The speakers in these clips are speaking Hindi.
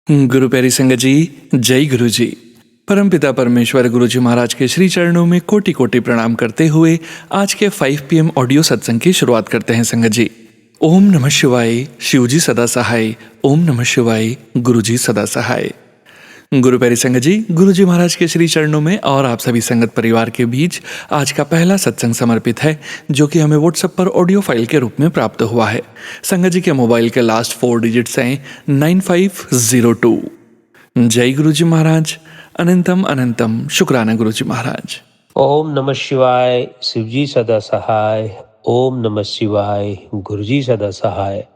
गुरु प्यारी संगत जी, जय गुरु जी। परमपिता परमेश्वर गुरु जी महाराज के श्री चरणों में कोटि कोटि प्रणाम करते हुए आज के 5 PM ऑडियो सत्संग की शुरुआत करते हैं संगत जी। ओम नमः शिवाय, शिव जी सदा सहाय। ओम नमः शिवाय, गुरु जी सदा सहाय। गुरु प्यारी संगत जी, गुरु जी महाराज के श्री चरणों में और आप सभी संगत परिवार के बीच आज का पहला सत्संग समर्पित है, जो कि हमें व्हाट्सएप पर ऑडियो फाइल के रूप में प्राप्त हुआ है। संगत जी के मोबाइल के लास्ट 4 डिजिट्स हैं 9502। जय गुरु जी महाराज, अनंतम अनंतम शुक्राना गुरु जी महाराज। ओम नमः शिवाय, शिवजी सदा सहाय। ओम नमः शिवाय, गुरुजी सदा सहाय।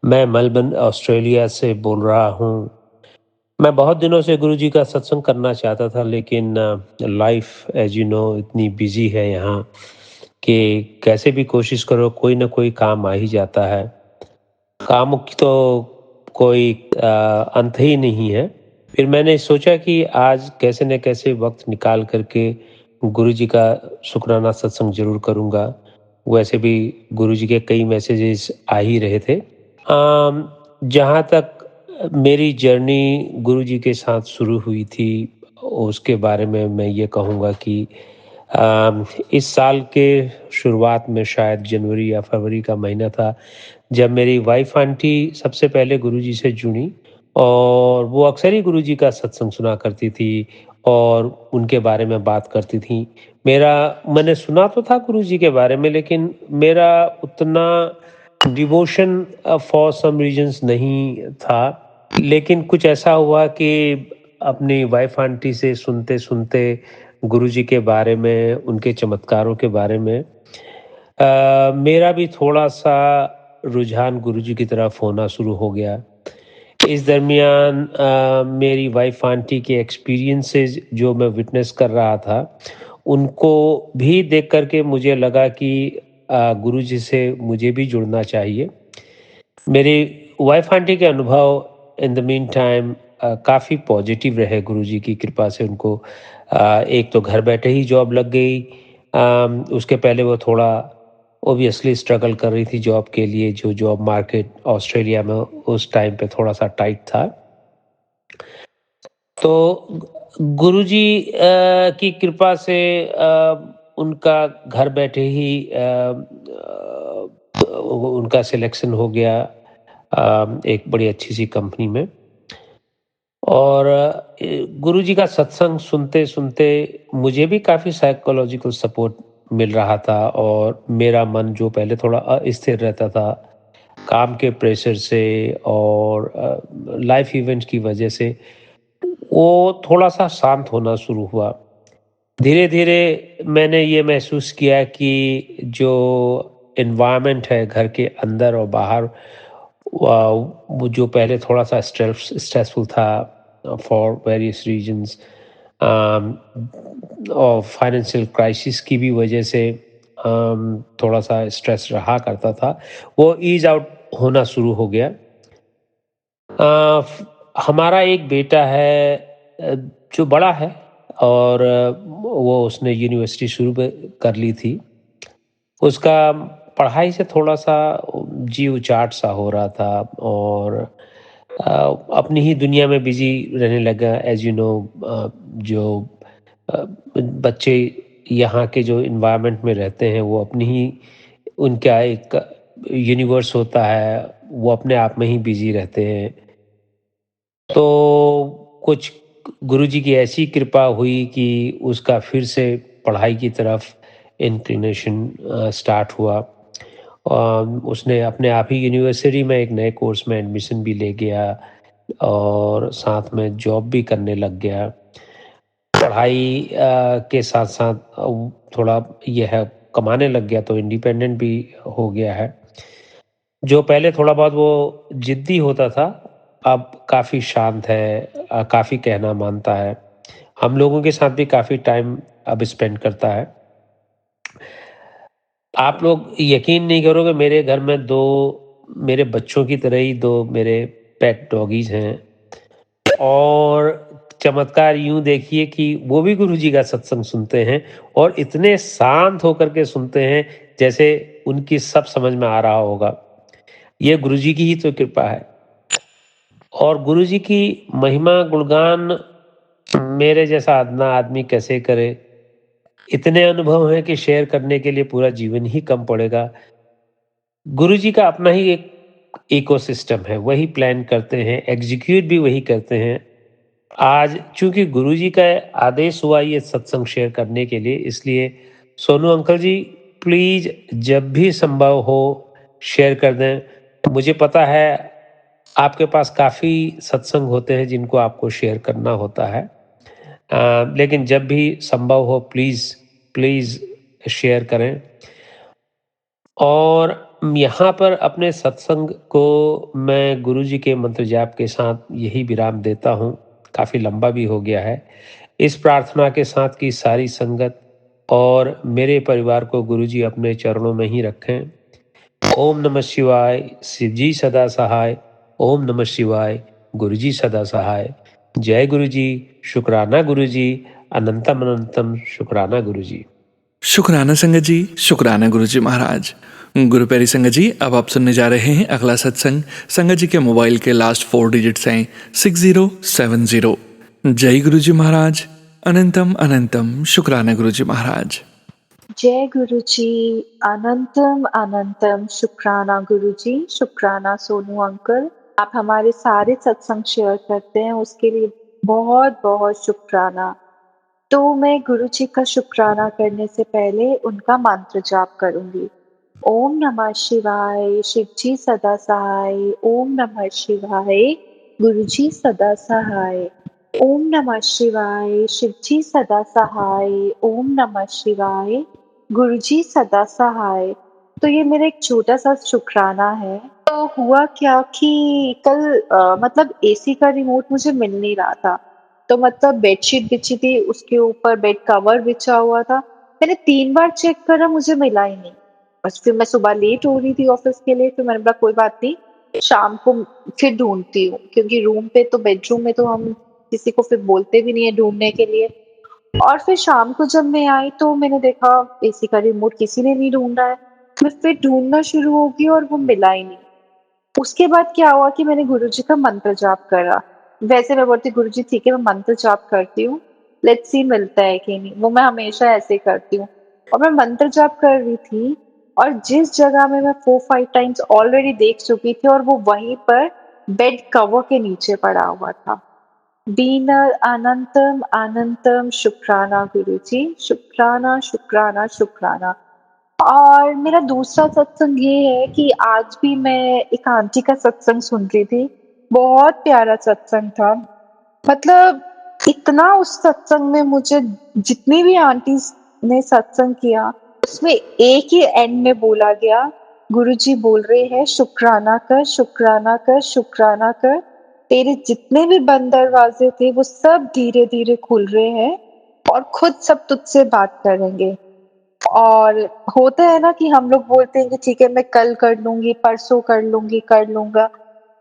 मैं मेलबर्न ऑस्ट्रेलिया से बोल रहा हूँ। मैं बहुत दिनों से गुरुजी का सत्संग करना चाहता था, लेकिन लाइफ एज यू नो इतनी बिजी है यहाँ कि कैसे भी कोशिश करो कोई ना कोई काम आ ही जाता है। काम की तो कोई अंत ही नहीं है। फिर मैंने सोचा कि आज कैसे न कैसे वक्त निकाल करके गुरुजी का शुक्राना सत्संग जरूर करूँगा। वैसे भी गुरुजी के कई मैसेजेस आ ही रहे थे। जहाँ तक मेरी जर्नी गुरुजी के साथ शुरू हुई थी, उसके बारे में मैं ये कहूँगा कि इस साल के शुरुआत में, शायद जनवरी या फरवरी का महीना था, जब मेरी वाइफ आंटी सबसे पहले गुरुजी से जुड़ी। और वो अक्सर ही गुरुजी का सत्संग सुना करती थी और उनके बारे में बात करती थी। मैंने सुना तो था गुरुजी के बारे में, लेकिन मेरा उतना डिवोशन फॉर सम रीजंस नहीं था। लेकिन कुछ ऐसा हुआ कि अपनी वाइफ आंटी से सुनते सुनते गुरुजी के बारे में, उनके चमत्कारों के बारे में मेरा भी थोड़ा सा रुझान गुरुजी की तरफ होना शुरू हो गया। इस दरमियान मेरी वाइफ आंटी के एक्सपीरियंसेस जो मैं विटनेस कर रहा था, उनको भी देख कर के मुझे लगा कि गुरुजी से मुझे भी जुड़ना चाहिए। मेरी वाइफ आंटी के अनुभव इन द मीन टाइम काफ़ी पॉजिटिव रहे। गुरुजी की कृपा से उनको एक तो घर बैठे ही जॉब लग गई। उसके पहले वो थोड़ा ओबियसली स्ट्रगल कर रही थी जॉब के लिए। जो जॉब मार्केट ऑस्ट्रेलिया में उस टाइम पे थोड़ा सा टाइट था। तो गुरुजी की कृपा से उनका घर बैठे ही उनका सिलेक्शन हो गया एक बड़ी अच्छी सी कंपनी में। और गुरुजी का सत्संग सुनते सुनते मुझे भी काफ़ी साइकोलॉजिकल सपोर्ट मिल रहा था, और मेरा मन जो पहले थोड़ा अस्थिर रहता था काम के प्रेशर से और लाइफ इवेंट्स की वजह से, वो थोड़ा सा शांत होना शुरू हुआ। धीरे धीरे मैंने ये महसूस किया कि जो एनवायरनमेंट है घर के अंदर और बाहर, वो जो पहले थोड़ा सा स्ट्रेसफुल था फॉर वेरियस रीजंस, और फाइनेंशियल क्राइसिस की भी वजह से थोड़ा सा स्ट्रेस रहा करता था, वो ईज आउट होना शुरू हो गया। हमारा एक बेटा है जो बड़ा है, और वो उसने यूनिवर्सिटी शुरू कर ली थी। उसका पढ़ाई से थोड़ा-सा जी उचाट सा हो रहा था, और अपनी ही दुनिया में बिज़ी रहने लगा। एज़ यू नो जो बच्चे यहाँ के जो एनवायरनमेंट में रहते हैं, वो अपनी ही उनका एक यूनिवर्स होता है, वो अपने आप में ही बिज़ी रहते हैं। तो कुछ गुरुजी की ऐसी कृपा हुई कि उसका फिर से पढ़ाई की तरफ इंक्लिनेशन स्टार्ट हुआ। उसने अपने आप ही यूनिवर्सिटी में एक नए कोर्स में एडमिशन भी ले गया, और साथ में जॉब भी करने लग गया। पढ़ाई के साथ-साथ थोड़ा यह है कमाने लग गया, तो इंडिपेंडेंट भी हो गया है। जो पहले थोड़ा बहुत वो ज़िद्दी होता था, अब काफ़ी शांत है, काफ़ी कहना मानता है। हम लोगों के साथ भी काफ़ी टाइम अब स्पेंड करता है। आप लोग यकीन नहीं करोगे, मेरे घर में 2 मेरे बच्चों की तरह ही 2 मेरे पेट डॉगीज़ हैं। और चमत्कार यूँ देखिए कि वो भी गुरुजी का सत्संग सुनते हैं, और इतने शांत होकर के सुनते हैं जैसे उनकी सब समझ में आ रहा होगा। ये गुरुजी की ही तो कृपा है। और गुरुजी की महिमा गुणगान मेरे जैसा अदना आदमी कैसे करे? इतने अनुभव हैं कि शेयर करने के लिए पूरा जीवन ही कम पड़ेगा। गुरुजी का अपना ही एक इकोसिस्टम है, वही प्लान करते हैं, एग्ज़ीक्यूट भी वही करते हैं। आज चूँकि गुरुजी का आदेश हुआ ये सत्संग शेयर करने के लिए, इसलिए सोनू अंकल जी प्लीज़ जब भी संभव हो शेयर कर दें। मुझे पता है आपके पास काफ़ी सत्संग होते हैं जिनको आपको शेयर करना होता है। लेकिन जब भी संभव हो प्लीज़, प्लीज़ शेयर करें। और यहाँ पर अपने सत्संग को मैं गुरुजी के मंत्र जाप के साथ यही विराम देता हूँ। काफ़ी लंबा भी हो गया है। इस प्रार्थना के साथ कि सारी संगत और मेरे परिवार को गुरुजी अपने चरणों में ही रखें। ओम नमः शिवाय, शिवजी सदा सहाय। ओम नमः शिवाय, गुरुजी सदा सहाय। जय गुरुजी, शुक्राना गुरुजी, अनंतम अनंतम शुक्राना गुरुजी। शुक्राना संगत जी, शुक्राना गुरु जी महाराज। गुरु प्यारी संगत जी, अब आप सुनने जा रहे हैं अगला सत्संग। संगत जी के मोबाइल के लास्ट 4 डिजिट्स हैं 6070। जय गुरु जी महाराज, अनंतम अनंतम शुक्राना गुरु जी महाराज। जय गुरु जी, अनंतम अनंतम शुक्राना गुरु जी, शुक्राना सोनू अंकल। आप हमारे सारे सत्संग शेयर करते हैं, उसके लिए बहुत बहुत शुक्राना। तो मैं गुरु जी का शुक्राना करने से पहले उनका मंत्र जाप करूंगी। ओम नमः शिवाय, शिव जी सदा सहाय। ओम नमः शिवाय, गुरु जी सदा सहाय। ओम नमः शिवाय, शिव जी सदा सहाय। ओम नमः शिवाय, गुरु जी सदा सहाय। तो ये मेरा एक छोटा सा शुक्राना है। तो हुआ क्या कि कल मतलब एसी का रिमोट मुझे मिल नहीं रहा था। तो मतलब बेडशीट बिछी थी, उसके ऊपर बेड कवर बिछा हुआ था। मैंने 3 बार चेक करा, मुझे मिला ही नहीं। बस फिर मैं सुबह लेट हो रही थी ऑफिस के लिए, फिर मैंने बोला कोई बात नहीं, शाम को फिर ढूँढती हूँ, क्योंकि रूम पे तो बेडरूम में तो हम किसी को फिर बोलते भी नहीं है ढूँढने के लिए। और फिर शाम को जब मैं आई तो मैंने देखा एसी का रिमोट किसी ने नहीं ढूँढा है। मैं फिर ढूँढना शुरू हो गई और वो मिला ही नहीं। उसके बाद क्या हुआ कि मैंने गुरुजी का मंत्र जाप करा। वैसे मैं बोलती गुरुजी ठीक है, मैं मंत्र जाप करती हूँ, लेट्स सी मिलता है कि नहीं। वो मैं हमेशा ऐसे ही करती हूँ। और मैं मंत्र जाप कर रही थी और जिस जगह में मैं 4-5 टाइम्स ऑलरेडी देख चुकी थी, और वो वहीं पर बेड कवर के नीचे पड़ा हुआ था। बीनर अनंतम अनंतम शुक्राना गुरुजी, शुक्राना शुक्राना शुक्राना। और मेरा दूसरा सत्संग ये है कि आज भी मैं एक आंटी का सत्संग सुन रही थी। बहुत प्यारा सत्संग था। मतलब इतना उस सत्संग में मुझे, जितनी भी आंटीज ने सत्संग किया, उसमें एक ही एंड में बोला गया, गुरुजी बोल रहे हैं शुक्राना कर, शुक्राना कर, शुक्राना कर। तेरे जितने भी बंद दरवाजे थे वो सब धीरे धीरे खुल रहे हैं और खुद सब तुझसे बात करेंगे। और होता है ना कि हम लोग बोलते हैं कि ठीक है मैं कल कर लूंगी, परसों कर लूंगी, कर लूंगा।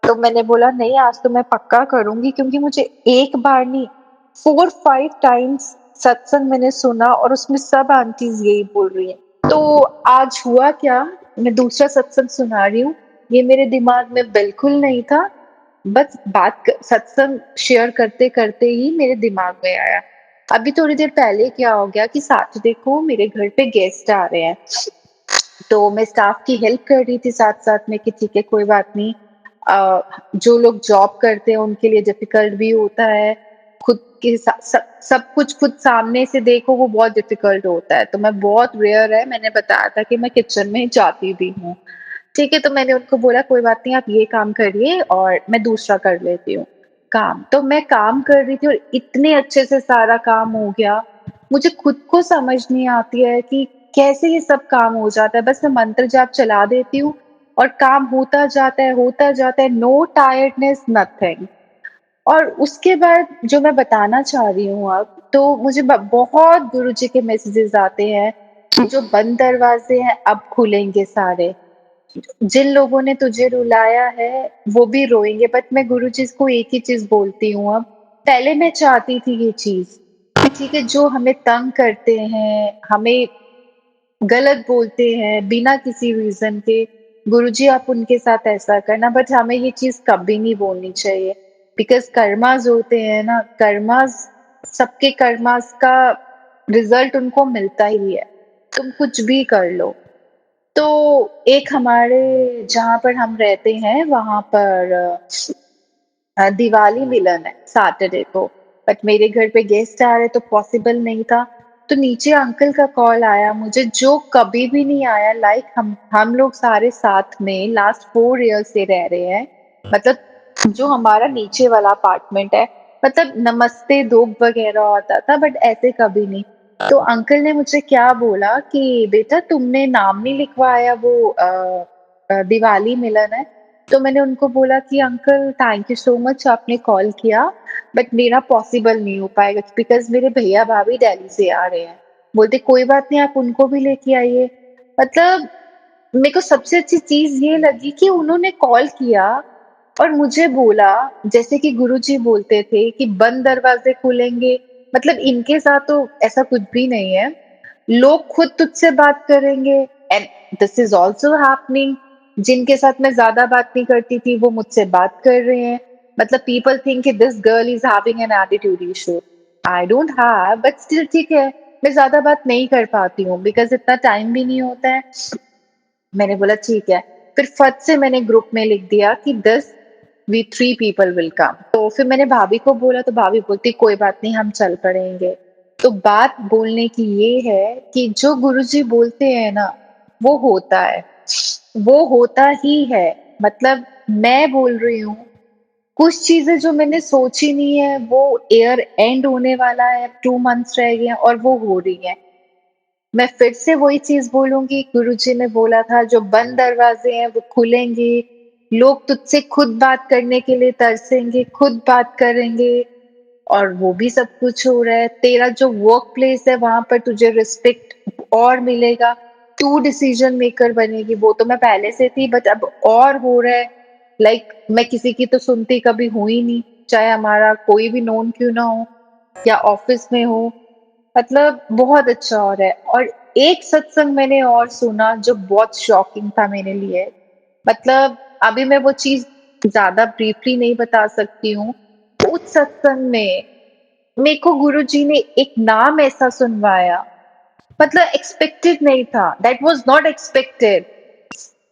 तो मैंने बोला नहीं, आज तो मैं पक्का करूंगी, क्योंकि मुझे एक बार नहीं 4-5 टाइम्स सत्संग मैंने सुना और उसमें सब आंटीज यही बोल रही हैं। तो आज हुआ क्या, मैं दूसरा सत्संग सुना रही हूँ। ये मेरे दिमाग में बिल्कुल नहीं था, बस सत्संग शेयर करते करते ही मेरे दिमाग में आया। अभी थोड़ी देर पहले क्या हो गया कि सैटरडे को मेरे घर पे गेस्ट आ रहे हैं। तो मैं स्टाफ की हेल्प कर रही थी साथ-साथ में कि ठीक है कोई बात नहीं। जो लोग जॉब करते हैं उनके लिए डिफिकल्ट भी होता है। खुद के सब कुछ खुद सामने से देखो वो बहुत डिफिकल्ट होता है। तो मैं बहुत रेयर है, मैंने बताया था कि मैं किचन में जाती भी हूँ। ठीक है, तो मैंने उनको बोला कोई बात नहीं, आप ये काम करिए और मैं दूसरा कर लेती हूँ काम। तो मैं काम कर रही थी और इतने अच्छे से सारा काम हो गया। मुझे खुद को समझ नहीं आती है कि कैसे ये सब काम हो जाता है। बस मैं मंत्र जाप चला देती हूँ और काम होता जाता है, नो टायर्डनेस, नथिंग। और उसके बाद जो मैं बताना चाह रही हूँ अब, तो मुझे बहुत गुरुजी के मैसेजेस आते हैं कि जो बंद दरवाजे हैं अब खुलेंगे सारे। जिन लोगों ने तुझे रुलाया है वो भी रोएंगे। बट मैं गुरुजी को एक ही चीज बोलती हूँ अब। पहले मैं चाहती थी ये चीज कि ठीक है, जो हमें तंग करते हैं, हमें गलत बोलते हैं बिना किसी रीजन के, गुरुजी आप उनके साथ ऐसा करना, बट हमें ये चीज कभी नहीं बोलनी चाहिए। बिकॉज कर्मास होते हैं ना, कर्मास, सबके कर्मास का रिजल्ट उनको मिलता ही है, तुम कुछ भी कर लो। तो एक हमारे जहाँ पर हम रहते हैं वहां पर दिवाली मिलन है सैटरडे को, बट मेरे घर पे गेस्ट आ रहे तो पॉसिबल नहीं था। तो नीचे अंकल का कॉल आया मुझे, जो कभी भी नहीं आया। लाइक हम लोग सारे साथ में लास्ट 4 इयर्स से रह रहे हैं, मतलब जो हमारा नीचे वाला अपार्टमेंट है, मतलब नमस्ते दोग वगैरह होता था, बट ऐसे कभी नहीं। तो अंकल ने मुझे क्या बोला कि बेटा तुमने नाम नहीं लिखवाया, वो दिवाली मिलन है। तो मैंने उनको बोला कि uncle thank you so much, आपने कॉल किया, बट मेरा पॉसिबल नहीं हो पाएगा बिकॉज मेरे भैया भाभी दिल्ली से आ रहे हैं। बोलते कोई बात नहीं, आप उनको भी लेके आइए। मतलब मेरे को सबसे अच्छी चीज ये लगी कि उन्होंने कॉल किया और मुझे बोला, जैसे कि गुरुजी बोलते थे कि बंद दरवाजे खुलेंगे, मतलब इनके साथ तो ऐसा कुछ भी नहीं है। लोग खुद तुझसे बात करेंगे and this is also happening. जिनके साथ मैं ज्यादा बात नहीं करती थी वो मुझसे बात कर रहे हैं। मतलब पीपल थिंक कि this girl is having an attitude issue. I don't have, but still ठीक है, मैं ज्यादा बात नहीं कर पाती हूँ बिकॉज इतना टाइम भी नहीं होता है। मैंने बोला ठीक है, फिर फट से मैंने ग्रुप में लिख दिया कि this we 3 people will come. तो फिर मैंने भाभी को बोला तो भाभी बोलती कोई बात नहीं, हम चल पड़ेंगे। तो बात बोलने की ये है कि जो गुरुजी बोलते हैं ना वो होता है, वो होता ही है। मतलब मैं बोल रही हूँ, कुछ चीजें जो मैंने सोची नहीं है वो एयर एंड होने वाला है, 2 मंथ्स रह गए हैं और वो हो रही है। मैं फिर से वही चीज बोलूंगी, गुरुजी ने बोला था जो बंद दरवाजे हैं वो खुलेंगे, लोग तुझसे खुद बात करने के लिए तरसेंगे, खुद बात करेंगे, और वो भी सब कुछ हो रहा है। तेरा जो वर्क प्लेस है वहां पर तुझे रिस्पेक्ट और मिलेगा, तू डिसीजन मेकर बनेगी। वो तो मैं पहले से थी बट अब और हो रहा है। लाइक मैं किसी की तो सुनती कभी हुई नहीं, चाहे हमारा कोई भी नोन क्यों ना हो या ऑफिस में हो। मतलब बहुत अच्छा हो रहा है। और एक सत्संग मैंने और सुना जो बहुत शॉकिंग था मेरे लिए। मतलब अभी मैं वो चीज ज्यादा ब्रीफली नहीं बता सकती हूँ। उस सत्संग में मेरे को गुरुजी ने एक नाम ऐसा सुनवाया, मतलब एक्सपेक्टेड नहीं था। That was not expected.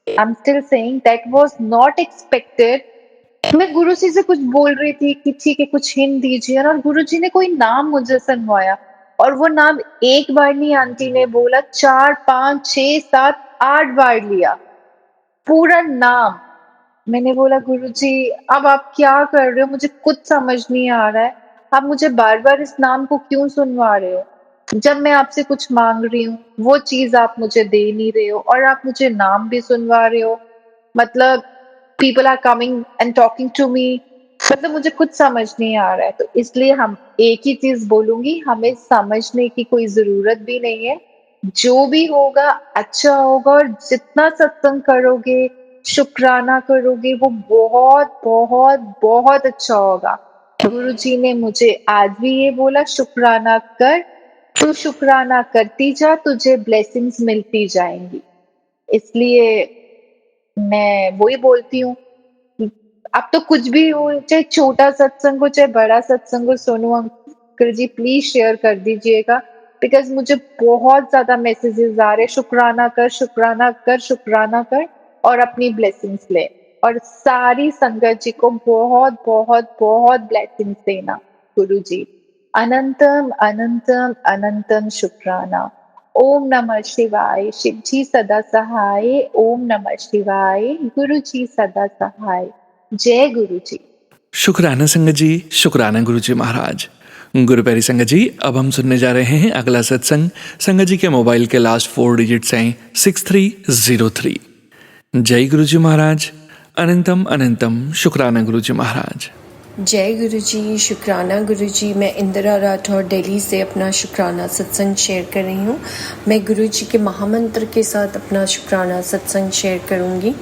I am still saying that was not expected. मैं गुरुजी से कुछ बोल रही थी कि ठीक है कुछ हिंट दीजिए, और गुरुजी ने कोई नाम मुझे सुनवाया। और वो नाम एक बार नहीं, आंटी ने बोला 4 5 6 7 8 बार लिया पूरा नाम। मैंने बोला गुरुजी अब आप क्या कर रहे हो, मुझे कुछ समझ नहीं आ रहा है। आप मुझे बार बार इस नाम को क्यों सुनवा रहे हो? जब मैं आपसे कुछ मांग रही हूँ वो चीज आप मुझे दे नहीं रहे हो और आप मुझे नाम भी सुनवा रहे हो। मतलब people are coming and talking to me. मतलब मुझे कुछ समझ नहीं आ रहा है। तो इसलिए हम एक ही चीज बोलूंगी, हमें समझने की कोई जरूरत भी नहीं है। जो भी होगा अच्छा होगा, और जितना सत्संग करोगे, शुक्राना करोगे, वो बहुत बहुत बहुत अच्छा होगा। गुरुजी ने मुझे आज भी ये बोला, शुक्राना कर, तू शुक्राना करती जा, तुझे ब्लेसिंग्स मिलती जाएंगी। इसलिए मैं वही बोलती हूँ कि अब तो कुछ भी हो, चाहे छोटा सत्संग हो चाहे बड़ा सत्संग हो, Sonu uncle ji please share कर दीजिएगा। बिकॉज मुझे बहुत ज्यादा मैसेजेस आ रहे, शुक्राना कर, शुक्राना कर, शुक्राना कर, और अपनी ब्लेसिंग्स ले। और सारी संगत जी को बहुत बहुत बहुत ब्लेसिंग्स देना गुरु जी। अनंतम अनंतम अनंतम शुक्राना। ओम नमः शिवाय। शिव जी सदा सहाय। ओम नमः शिवाय। गुरु जी सदा सहाय। जय गुरु जी। शुक्राना संगत जी, शुक्राना गुरु जी महाराज। गुरु प्यारी संगत जी, अब हम सुनने जा रहे हैं अगला सत्संग। संगत जी के मोबाइल के लास्ट 4 डिजिट्स हैं 6303। जय गुरु जी महाराज। अनंतम अनंतम शुक्राना गुरु जी महाराज। जय गुरु जी, शुक्राना गुरु जी। मैं इंदिरा राठौर दिल्ली से अपना शुक्राना सत्संग शेयर कर रही हूँ। मैं गुरु जी के महामंत्र के साथ अपना शुक्राना सत्संग शेयर करूँगी।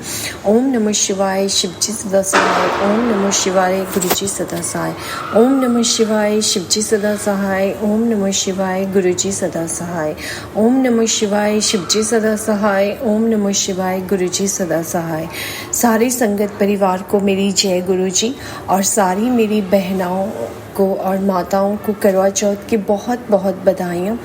ओम नमः शिवाय। शिव जी सदा सहाय। ओम नमः शिवाय। गुरु जी सदा सहाय। ओम नमः शिवाय। शिव जी सदा सहाय। ओम नमः शिवाय। गुरु जी सदा सहाय। ओम नमः शिवाय। शिव जी सदा सहाय। ओम नमः शिवाय। गुरु जी सदा सहाय। सारी संगत परिवार को मेरी जय गुरु जी, और सारी सारी मेरी बहनाओं को और माताओं को करवा चौथ की बहुत बहुत बधाइयाँ।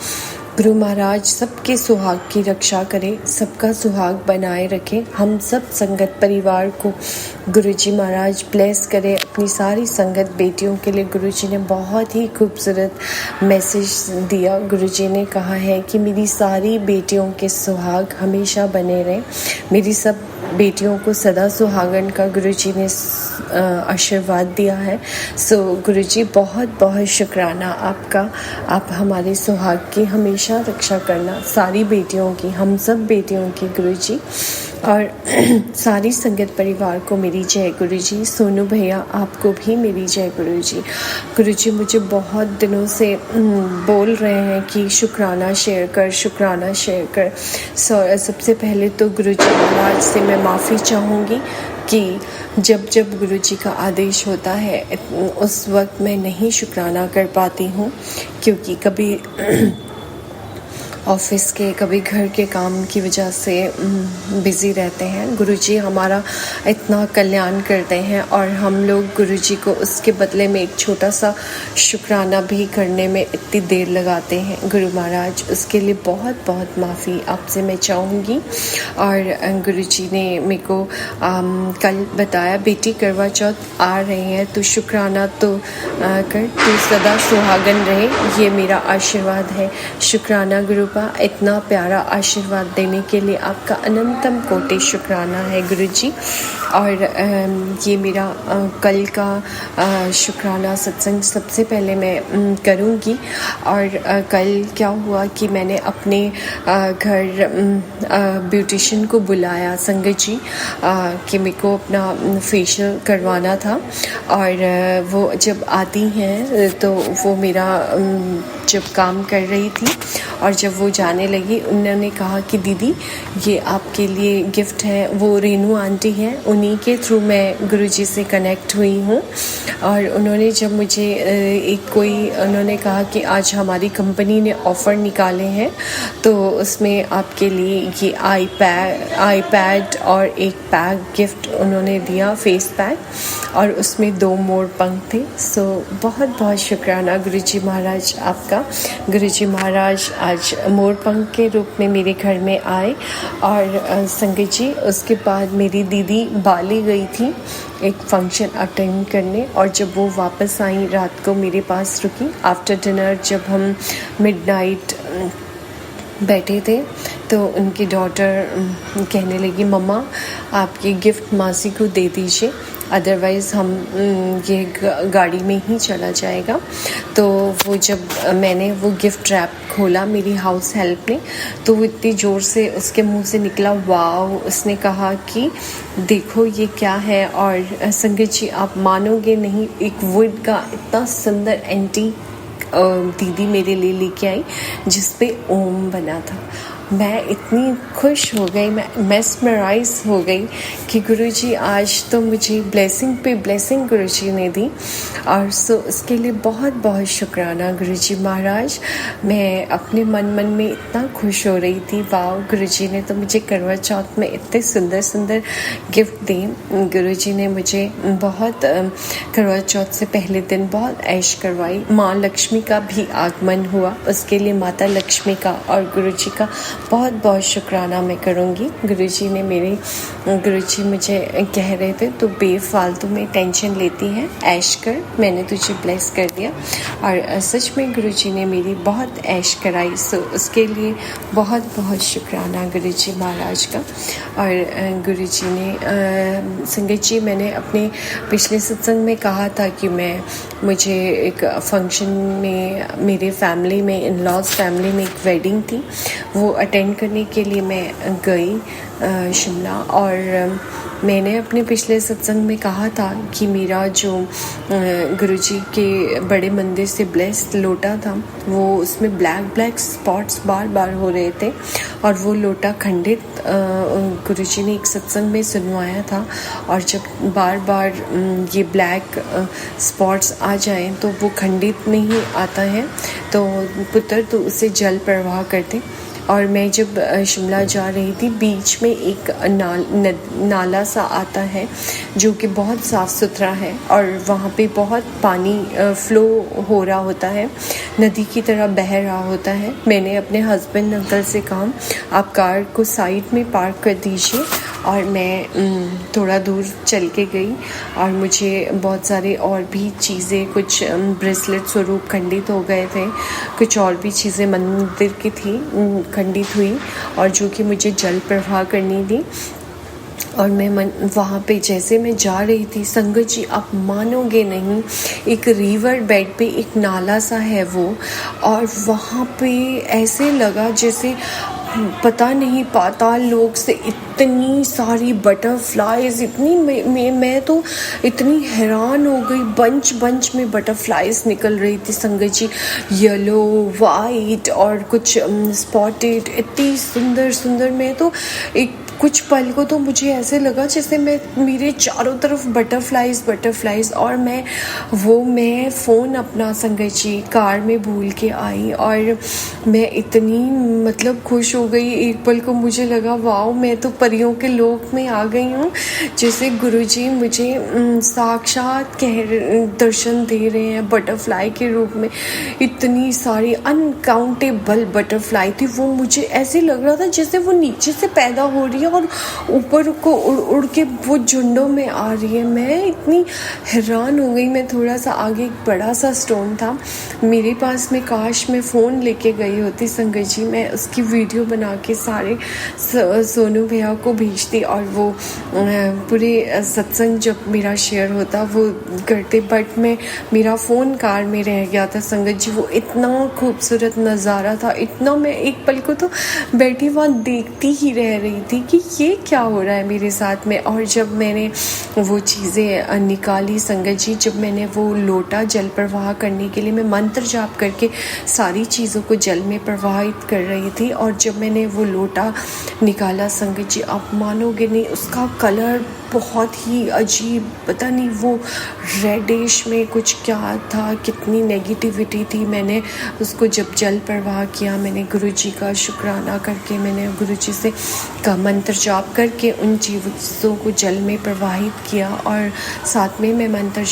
गुरु महाराज सबके सुहाग की रक्षा करें, सबका सुहाग बनाए रखें। हम सब संगत परिवार को गुरुजी महाराज ब्लेस करें। अपनी सारी संगत बेटियों के लिए गुरुजी ने बहुत ही खूबसूरत मैसेज दिया। गुरुजी ने कहा है कि मेरी सारी बेटियों के सुहाग हमेशा बने रहें। मेरी सब बेटियों को सदा सुहागन का गुरुजी ने आशीर्वाद दिया है। सो गुरुजी बहुत बहुत शुक्राना आपका। आप हमारे सुहाग की हमेशा रक्षा करना, सारी बेटियों की, हम सब बेटियों की गुरुजी। और सारी संगत परिवार को मेरी जय गुरुजी। सोनू भैया आपको भी मेरी जय गुरुजी। गुरुजी मुझे बहुत दिनों से बोल रहे हैं कि शुक्राना शेयर कर, शुक्राना शेयर कर। सबसे पहले तो गुरुजी महाराज से मैं माफ़ी चाहूँगी कि जब जब गुरुजी का आदेश होता है उस वक्त मैं नहीं शुक्राना कर पाती हूँ, क्योंकि कभी ऑफिस के, कभी घर के काम की वजह से बिज़ी रहते हैं। गुरुजी हमारा इतना कल्याण करते हैं और हम लोग गुरुजी को उसके बदले में एक छोटा सा शुक्राना भी करने में इतनी देर लगाते हैं। गुरु महाराज उसके लिए बहुत बहुत माफ़ी आपसे मैं चाहूँगी। और गुरुजी ने मेरे को कल बताया, बेटी करवा चौथ आ रही है तो शुक्राना तो कर, तू सदा सुहागन रहे, ये मेरा आशीर्वाद है। शुक्राना गुरु, इतना प्यारा आशीर्वाद देने के लिए आपका अनंतम कोटि शुक्राना है गुरुजी। और ये मेरा कल का शुक्राना सत्संग सबसे पहले मैं करूँगी। और कल क्या हुआ कि मैंने अपने घर ब्यूटिशियन को बुलाया, संगत जी, कि मेरे को अपना फेशियल करवाना था। और वो जब आती हैं तो वो मेरा जब काम कर रही थी और जब वो जाने लगी, उन्होंने कहा कि दीदी ये आपके लिए गिफ्ट है। वो रेनू आंटी हैं, उन्हीं के थ्रू मैं गुरुजी से कनेक्ट हुई हूँ। और उन्होंने जब मुझे उन्होंने कहा कि आज हमारी कंपनी ने ऑफ़र निकाले हैं तो उसमें आपके लिए ये आईपैड और एक पैक गिफ्ट उन्होंने दिया, फेस पैक, और उसमें 2 मोर पंख थे। सो बहुत बहुत शुक्राना गुरुजी महाराज आपका। गुरुजी महाराज आज मोर पंख के रूप में मेरे घर में आए। और संगत जी, उसके बाद मेरी दीदी बाली गई थी एक फंक्शन अटेंड करने, और जब वो वापस आई रात को मेरे पास रुकी। आफ्टर डिनर जब हम मिडनाइट बैठे थे तो उनकी डॉटर कहने लगी, मम्मा आप ये गिफ्ट मासी को दे दीजिए, अदरवाइज़ हम ये गाड़ी में ही चला जाएगा। तो वो जब मैंने वो गिफ्ट रैप खोला मेरी हाउस हेल्प ने, तो वो इतनी ज़ोर से उसके मुंह से निकला वाव। उसने कहा कि देखो ये क्या है। और संगत जी आप मानोगे नहीं, एक वुड का इतना सुंदर एंटीक दीदी मेरे लिए लेके आई जिस पे ओम बना था। मैं इतनी खुश हो गई, मैं मेस्मराइज हो गई कि गुरुजी आज तो मुझे ब्लेसिंग पे ब्लेसिंग गुरुजी ने दी। और सो उसके लिए बहुत बहुत शुक्राना गुरुजी महाराज। मैं अपने मन में इतना खुश हो रही थी, वाह गुरुजी ने तो मुझे करवा चौथ में इतने सुंदर सुंदर गिफ्ट दिए। गुरुजी ने मुझे बहुत करवा चौथ से पहले दिन बहुत ऐश करवाई। माँ लक्ष्मी का भी आगमन हुआ, उसके लिए माता लक्ष्मी का और गुरुजी का बहुत बहुत शुक्राना मैं करूँगी। गुरुजी ने गुरुजी मुझे कह रहे थे तो बेफालतू में टेंशन लेती है, ऐश कर, मैंने तुझे ब्लेस कर दिया। और सच में गुरुजी ने मेरी बहुत ऐश कराई। सो उसके लिए बहुत बहुत शुक्राना गुरुजी महाराज का। और गुरुजी ने संगत जी, मैंने अपने पिछले सत्संग में कहा था कि मुझे एक फंक्शन में, मेरे फैमिली में, इन लॉज फैमिली में एक वेडिंग थी, वो अटेंड करने के लिए मैं गई शिमला। और मैंने अपने पिछले सत्संग में कहा था कि मेरा जो गुरुजी के बड़े मंदिर से ब्लेस्ड लोटा था, वो उसमें ब्लैक स्पॉट्स बार बार हो रहे थे और वो लोटा खंडित गुरुजी ने एक सत्संग में सुनवाया था। और जब बार बार ये ब्लैक स्पॉट्स आ जाएं तो वो खंडित नहीं आता है, तो पुत्र तो उसे जल प्रवाह करते। और मैं जब शिमला जा रही थी, बीच में एक नाला सा आता है जो कि बहुत साफ़ सुथरा है और वहाँ पे बहुत पानी फ़्लो हो रहा होता है, नदी की तरह बह रहा होता है। मैंने अपने हस्बैंड अंकल से कहा आप कार को साइड में पार्क कर दीजिए, और मैं थोड़ा दूर चल के गई और मुझे बहुत सारे और भी चीज़ें, कुछ ब्रेसलेट स्वरूप खंडित हो गए थे, कुछ और भी चीज़ें मंदिर की थी खंडित हुई, और जो कि मुझे जल प्रवाह करनी थी। और मैं वहाँ पे जैसे मैं जा रही थी, संगत जी आप मानोगे नहीं, एक रिवर बेड पे एक नाला सा है वो, और वहाँ पे ऐसे लगा जैसे पता नहीं पाताल लोक से इतनी सारी बटरफ्लाइज, इतनी मैं तो इतनी हैरान हो गई। बंच बंच में बटरफ्लाइज निकल रही थी संगत जी, येलो, वाइट और कुछ स्पॉटेड, इतनी सुंदर सुंदर। मैं तो एक कुछ पल को तो मुझे ऐसे लगा जैसे मेरे चारों तरफ बटरफ्लाइज, और मैं फ़ोन अपना संगत जी कार में भूल के आई, और मैं इतनी मतलब खुश हो गई। एक पल को मुझे लगा वाओ, मैं तो परियों के लोक में आ गई हूँ, जैसे गुरुजी मुझे साक्षात दर्शन दे रहे हैं बटरफ्लाई के रूप में। इतनी सारी अनकाउंटेबल बटरफ्लाई थी, वो मुझे ऐसे लग रहा था जैसे वो नीचे से पैदा हो रही है और ऊपर को उड़ के वो झुंडों में आ रही है। मैं इतनी हैरान हो गई। मैं थोड़ा सा आगे एक बड़ा सा स्टोन था मेरे पास में, काश मैं फ़ोन लेके गई होती संगत जी, मैं उसकी वीडियो बना के सारे सोनू भैया को भेजती और वो पूरे सत्संग जब मेरा शेयर होता वो करते, बट मेरा फ़ोन कार में रह गया था संगत जी। वो इतना खूबसूरत नज़ारा था, इतना, मैं एक पल को तो बैठी वहाँ देखती ही रह रही थी कि ये क्या हो रहा है मेरे साथ में। और जब मैंने वो चीज़ें निकाली संगत जी, जब मैंने वो लोटा जल प्रवाह करने के लिए मैं मंत्र जाप करके सारी चीज़ों को जल में प्रवाहित कर रही थी, और जब मैंने वो लोटा निकाला संगत जी, आप मानोगे नहीं, उसका कलर बहुत ही अजीब, पता नहीं वो रेडिश में कुछ क्या था, कितनी नेगेटिविटी थी। मैंने उसको जब जल प्रवाह किया, मैंने गुरुजी का शुक्राना करके, मैंने गुरुजी से का मंत्र जाप करके उन चीज़ों को जल में प्रवाहित किया, और साथ में मैं मंत्र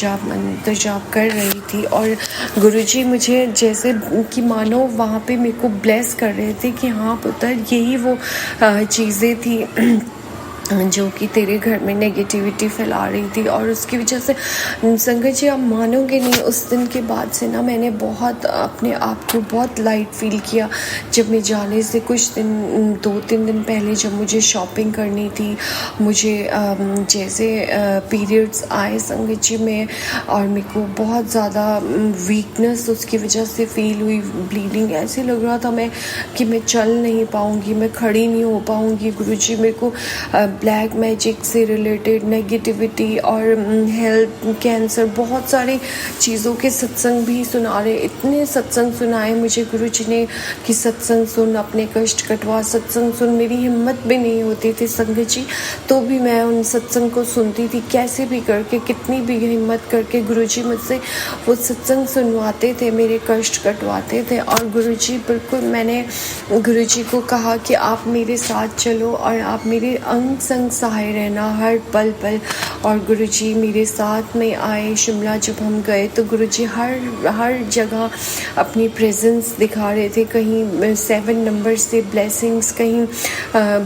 जाप कर रही थी, और गुरुजी मुझे जैसे कि मानो वहाँ पे मेरे को ब्लेस कर रहे थे कि हाँ पुत्र, यही वो चीज़ें थी जो कि तेरे घर में नेगेटिविटी फैला रही थी। और उसकी वजह से संगत जी आप मानोगे नहीं, उस दिन के बाद से ना मैंने बहुत अपने आप को बहुत लाइट फील किया। जब मैं जाने से कुछ दिन 2-3 दिन पहले जब मुझे शॉपिंग करनी थी, मुझे जैसे पीरियड्स आए संगत जी में, और मेरे को बहुत ज़्यादा वीकनेस उसकी वजह से फील हुई, ब्लीडिंग, ऐसे लग रहा था मैं कि मैं चल नहीं पाऊँगी, मैं खड़ी नहीं हो पाऊँगी। गुरुजी मेरे को ब्लैक मैजिक से रिलेटेड नेगेटिविटी और हेल्थ, कैंसर, बहुत सारे चीज़ों के सत्संग भी सुना रहे। इतने सत्संग सुनाए मुझे गुरुजी ने कि सत्संग सुन, अपने कष्ट कटवा, सत्संग सुन। मेरी हिम्मत भी नहीं होती थी संगत जी, तो भी मैं उन सत्संग को सुनती थी, कैसे भी करके, कितनी भी हिम्मत करके गुरुजी मुझसे वो सत्संग सुनवाते थे, मेरे कष्ट कटवाते थे। और गुरुजी बिल्कुल, मैंने गुरुजी को कहा कि आप मेरे साथ चलो और आप मेरे अंग संग सहाय रहना हर पल पल। और गुरुजी मेरे साथ में आए। शिमला जब हम गए तो गुरुजी हर जगह अपनी प्रेजेंस दिखा रहे थे। कहीं 7 नंबर से ब्लेसिंग्स, कहीं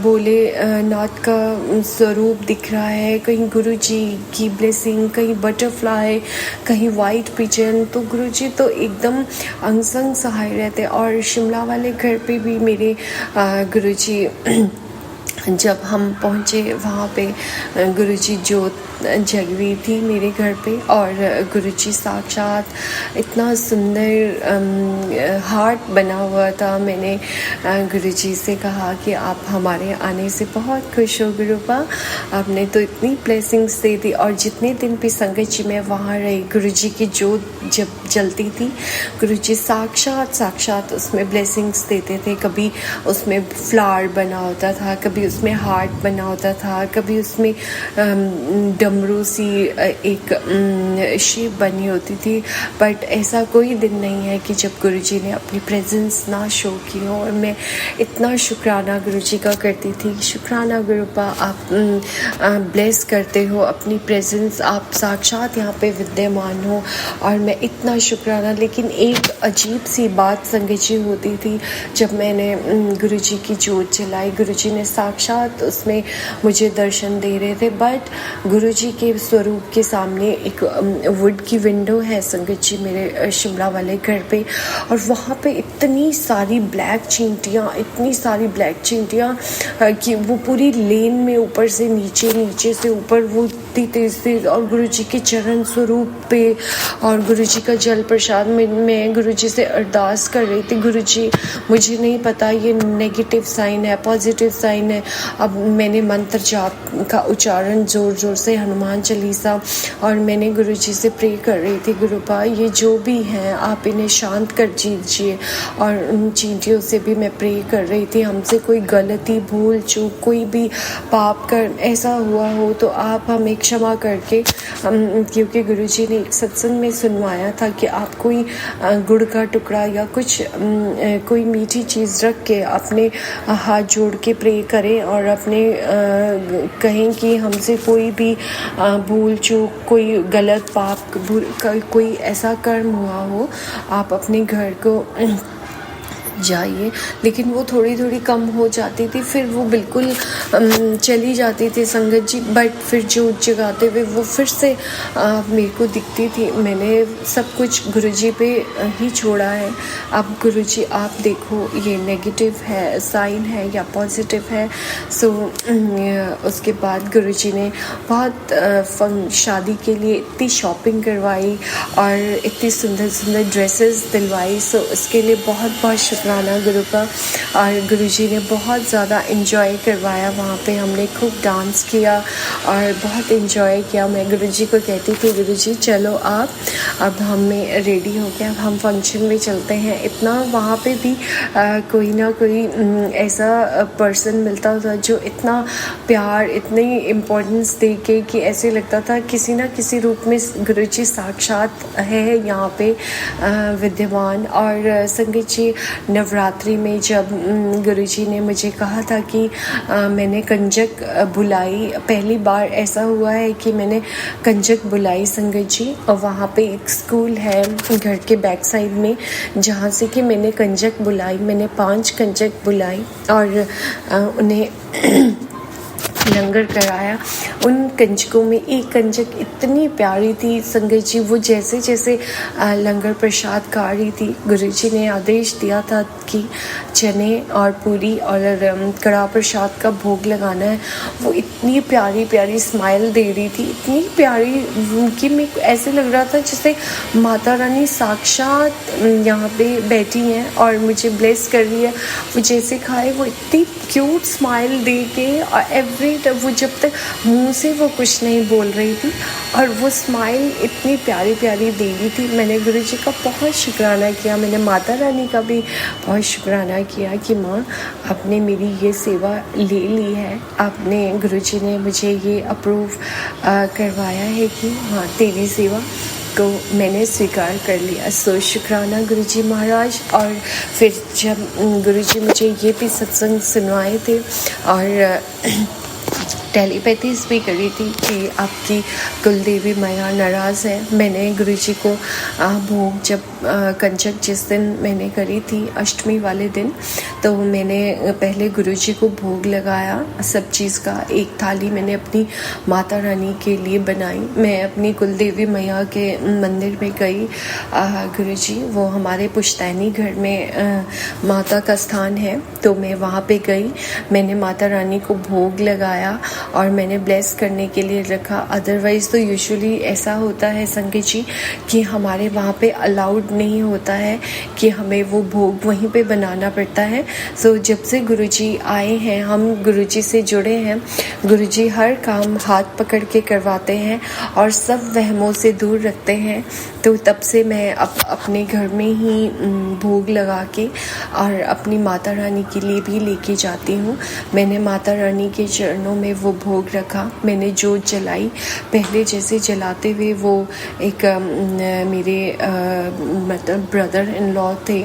बोले नाथ का स्वरूप दिख रहा है, कहीं गुरुजी की ब्लेसिंग, कहीं बटरफ्लाई, कहीं वाइट पिजन। तो गुरुजी तो एकदम अंग संग सहाय रहते। और शिमला वाले घर पे भी मेरे गुरुजी जब हम पहुँचे वहाँ पे गुरुजी ज्योत जग रही थी मेरे घर पे, और गुरुजी साक्षात इतना सुंदर हार्ट बना हुआ था। मैंने गुरुजी से कहा कि आप हमारे आने से बहुत खुश हो गुरुपा, आपने तो इतनी ब्लेसिंग्स दे दी। और जितने दिन भी संगत जी मैं वहाँ रही, गुरुजी की ज्योत जब जलती थी, गुरुजी साक्षात उसमें ब्लेसिंग्स देते थे। कभी उसमें फ्लावर बना होता था, कभी उसमें हार्ट बना होता था, कभी उसमें डमरू सी एक शेप बनी होती थी। बट ऐसा कोई दिन नहीं है कि जब गुरुजी ने अपनी प्रेजेंस ना शो की हो। और मैं इतना शुक्राना गुरुजी का करती थी। शुक्राना गुरुपा, आप ब्लेस करते हो अपनी प्रेजेंस, आप साक्षात यहाँ पे विद्यमान हो। और मैं इतना शुक्राना। लेकिन एक अजीब सी बात संगत जी होती थी, जब मैंने गुरुजी की जोत जलाई, गुरुजी ने साक्षात उसमें मुझे दर्शन दे रहे थे। बट गुरुजी के स्वरूप के सामने एक वुड की विंडो है संगत जी मेरे शिमला वाले घर पे, और वहाँ पे इतनी सारी ब्लैक चींटियाँ, इतनी सारी ब्लैक चींटियाँ कि वो पूरी लेन में ऊपर से नीचे, नीचे से ऊपर, वो इतनी तेज तेज। और गुरुजी के चरण स्वरूप पे और गुरुजी का जल प्रसाद मैं गुरुजी से अरदास कर रही थी, गुरुजी मुझे नहीं पता ये नेगेटिव साइन है, पॉजिटिव साइन है। अब मैंने मंत्र जाप का उच्चारण ज़ोर ज़ोर से, हनुमान चालीसा, और मैंने गुरुजी से प्रे कर रही थी, गुरुपा ये जो भी हैं आप इन्हें शांत कर दीजिए। और उन चींटियों से भी मैं प्रे कर रही थी, हमसे कोई गलती, भूल चूक, कोई भी पाप कर ऐसा हुआ हो तो आप हमें क्षमा करके, क्योंकि गुरुजी ने एक सत्संग में सुनवाया था कि आप कोई गुड़ का टुकड़ा या कुछ कोई मीठी चीज़ रख के अपने हाथ जोड़ के प्रे करें और अपने कहें कि हमसे कोई भी भूल चूक, कोई गलत पाप, कोई ऐसा कर्म हुआ हो, आप अपने घर को जाइए। लेकिन वो थोड़ी थोड़ी कम हो जाती थी, फिर वो बिल्कुल चली जाती थी संगत जी। बट फिर जोत जगाते हुए वो फिर से मेरे को दिखती थी। मैंने सब कुछ गुरुजी पे ही छोड़ा है। अब गुरुजी आप देखो ये नेगेटिव है, साइन है या पॉजिटिव है। सो उसके बाद गुरुजी ने बहुत शादी के लिए इतनी शॉपिंग करवाई और इतनी सुंदर सुंदर ड्रेसेस दिलवाई। सो उसके लिए बहुत बहुत शुक्राना गुरु का। और गुरुजी ने बहुत ज़्यादा एंजॉय करवाया, वहाँ पे हमने खूब डांस किया और बहुत एंजॉय किया। मैं गुरुजी को कहती थी, गुरुजी चलो आप, अब हमें रेडी हो गया, अब हम फंक्शन में चलते हैं। इतना वहाँ पे भी कोई ना कोई ऐसा पर्सन मिलता था जो इतना प्यार, इतनी इम्पोर्टेंस दे के कि ऐसे लगता था किसी ना किसी रूप में गुरुजी साक्षात है यहाँ पे विद्यमान। और संगत जी नवरात्रि में जब गुरुजी ने मुझे कहा था कि मैंने कंजक बुलाई, पहली बार ऐसा हुआ है कि मैंने कंजक बुलाई संगत जी। और वहाँ पे एक स्कूल है घर के बैक साइड में जहाँ से कि मैंने कंजक बुलाई। मैंने 5 कंजक बुलाई और उन्हें लंगर कराया। उन कंजकों में एक कंजक इतनी प्यारी थी संगत जी, वो जैसे जैसे लंगर प्रसाद खा रही थी, गुरुजी ने आदेश दिया था कि चने और पूरी और कड़ा प्रसाद का भोग लगाना है। वो इतनी प्यारी प्यारी स्माइल दे रही थी, इतनी प्यारी कि मेरे को ऐसे लग रहा था जैसे माता रानी साक्षात यहाँ पे बैठी हैं और मुझे ब्लेस कर रही है। वो जैसे खाए वो इतनी क्यूट स्माइल दे के, और वो जब तक मुंह से वो कुछ नहीं बोल रही थी और वो स्माइल इतनी प्यारी प्यारी दे रही थी। मैंने गुरुजी का बहुत शुक्राना किया, मैंने माता रानी का भी बहुत शुक्राना किया कि माँ आपने मेरी ये सेवा ले ली है, आपने गुरुजी ने मुझे ये अप्रूव करवाया है कि हाँ तेरी सेवा को मैंने स्वीकार कर लिया। सो शुक्राना गुरुजी महाराज। और फिर जब गुरुजी मुझे ये भी सत्संग सुनवाए थे और टेलीपैथीज भी करी थी कि आपकी कुलदेवी मैया नाराज़ है। मैंने गुरुजी को भोग जब कंजक जिस दिन मैंने करी थी अष्टमी वाले दिन, तो मैंने पहले गुरुजी को भोग लगाया सब चीज़ का। एक थाली मैंने अपनी माता रानी के लिए बनाई। मैं अपनी कुलदेवी मैया के मंदिर में गई। गुरुजी वो हमारे पुश्तैनी घर में माता का स्थान है, तो मैं वहाँ पे गई। मैंने माता रानी को भोग लगाया और मैंने ब्लेस करने के लिए रखा। अदरवाइज़ तो यूजुअली ऐसा होता है संगत जी कि हमारे वहाँ पे अलाउड नहीं होता है कि हमें वो भोग वहीं पे बनाना पड़ता है। सो जब से गुरुजी आए हैं, हम गुरुजी से जुड़े हैं, गुरुजी हर काम हाथ पकड़ के करवाते हैं और सब वहमों से दूर रखते हैं। तो तो तब से मैं अपने घर में ही भोग लगा के और अपनी माता रानी के लिए भी लेके जाती हूँ। मैंने माता रानी के चरणों में वो भोग रखा, मैंने जोत जलाई। पहले जैसे जलाते हुए वो एक मेरे मतलब ब्रदर इन लॉ थे,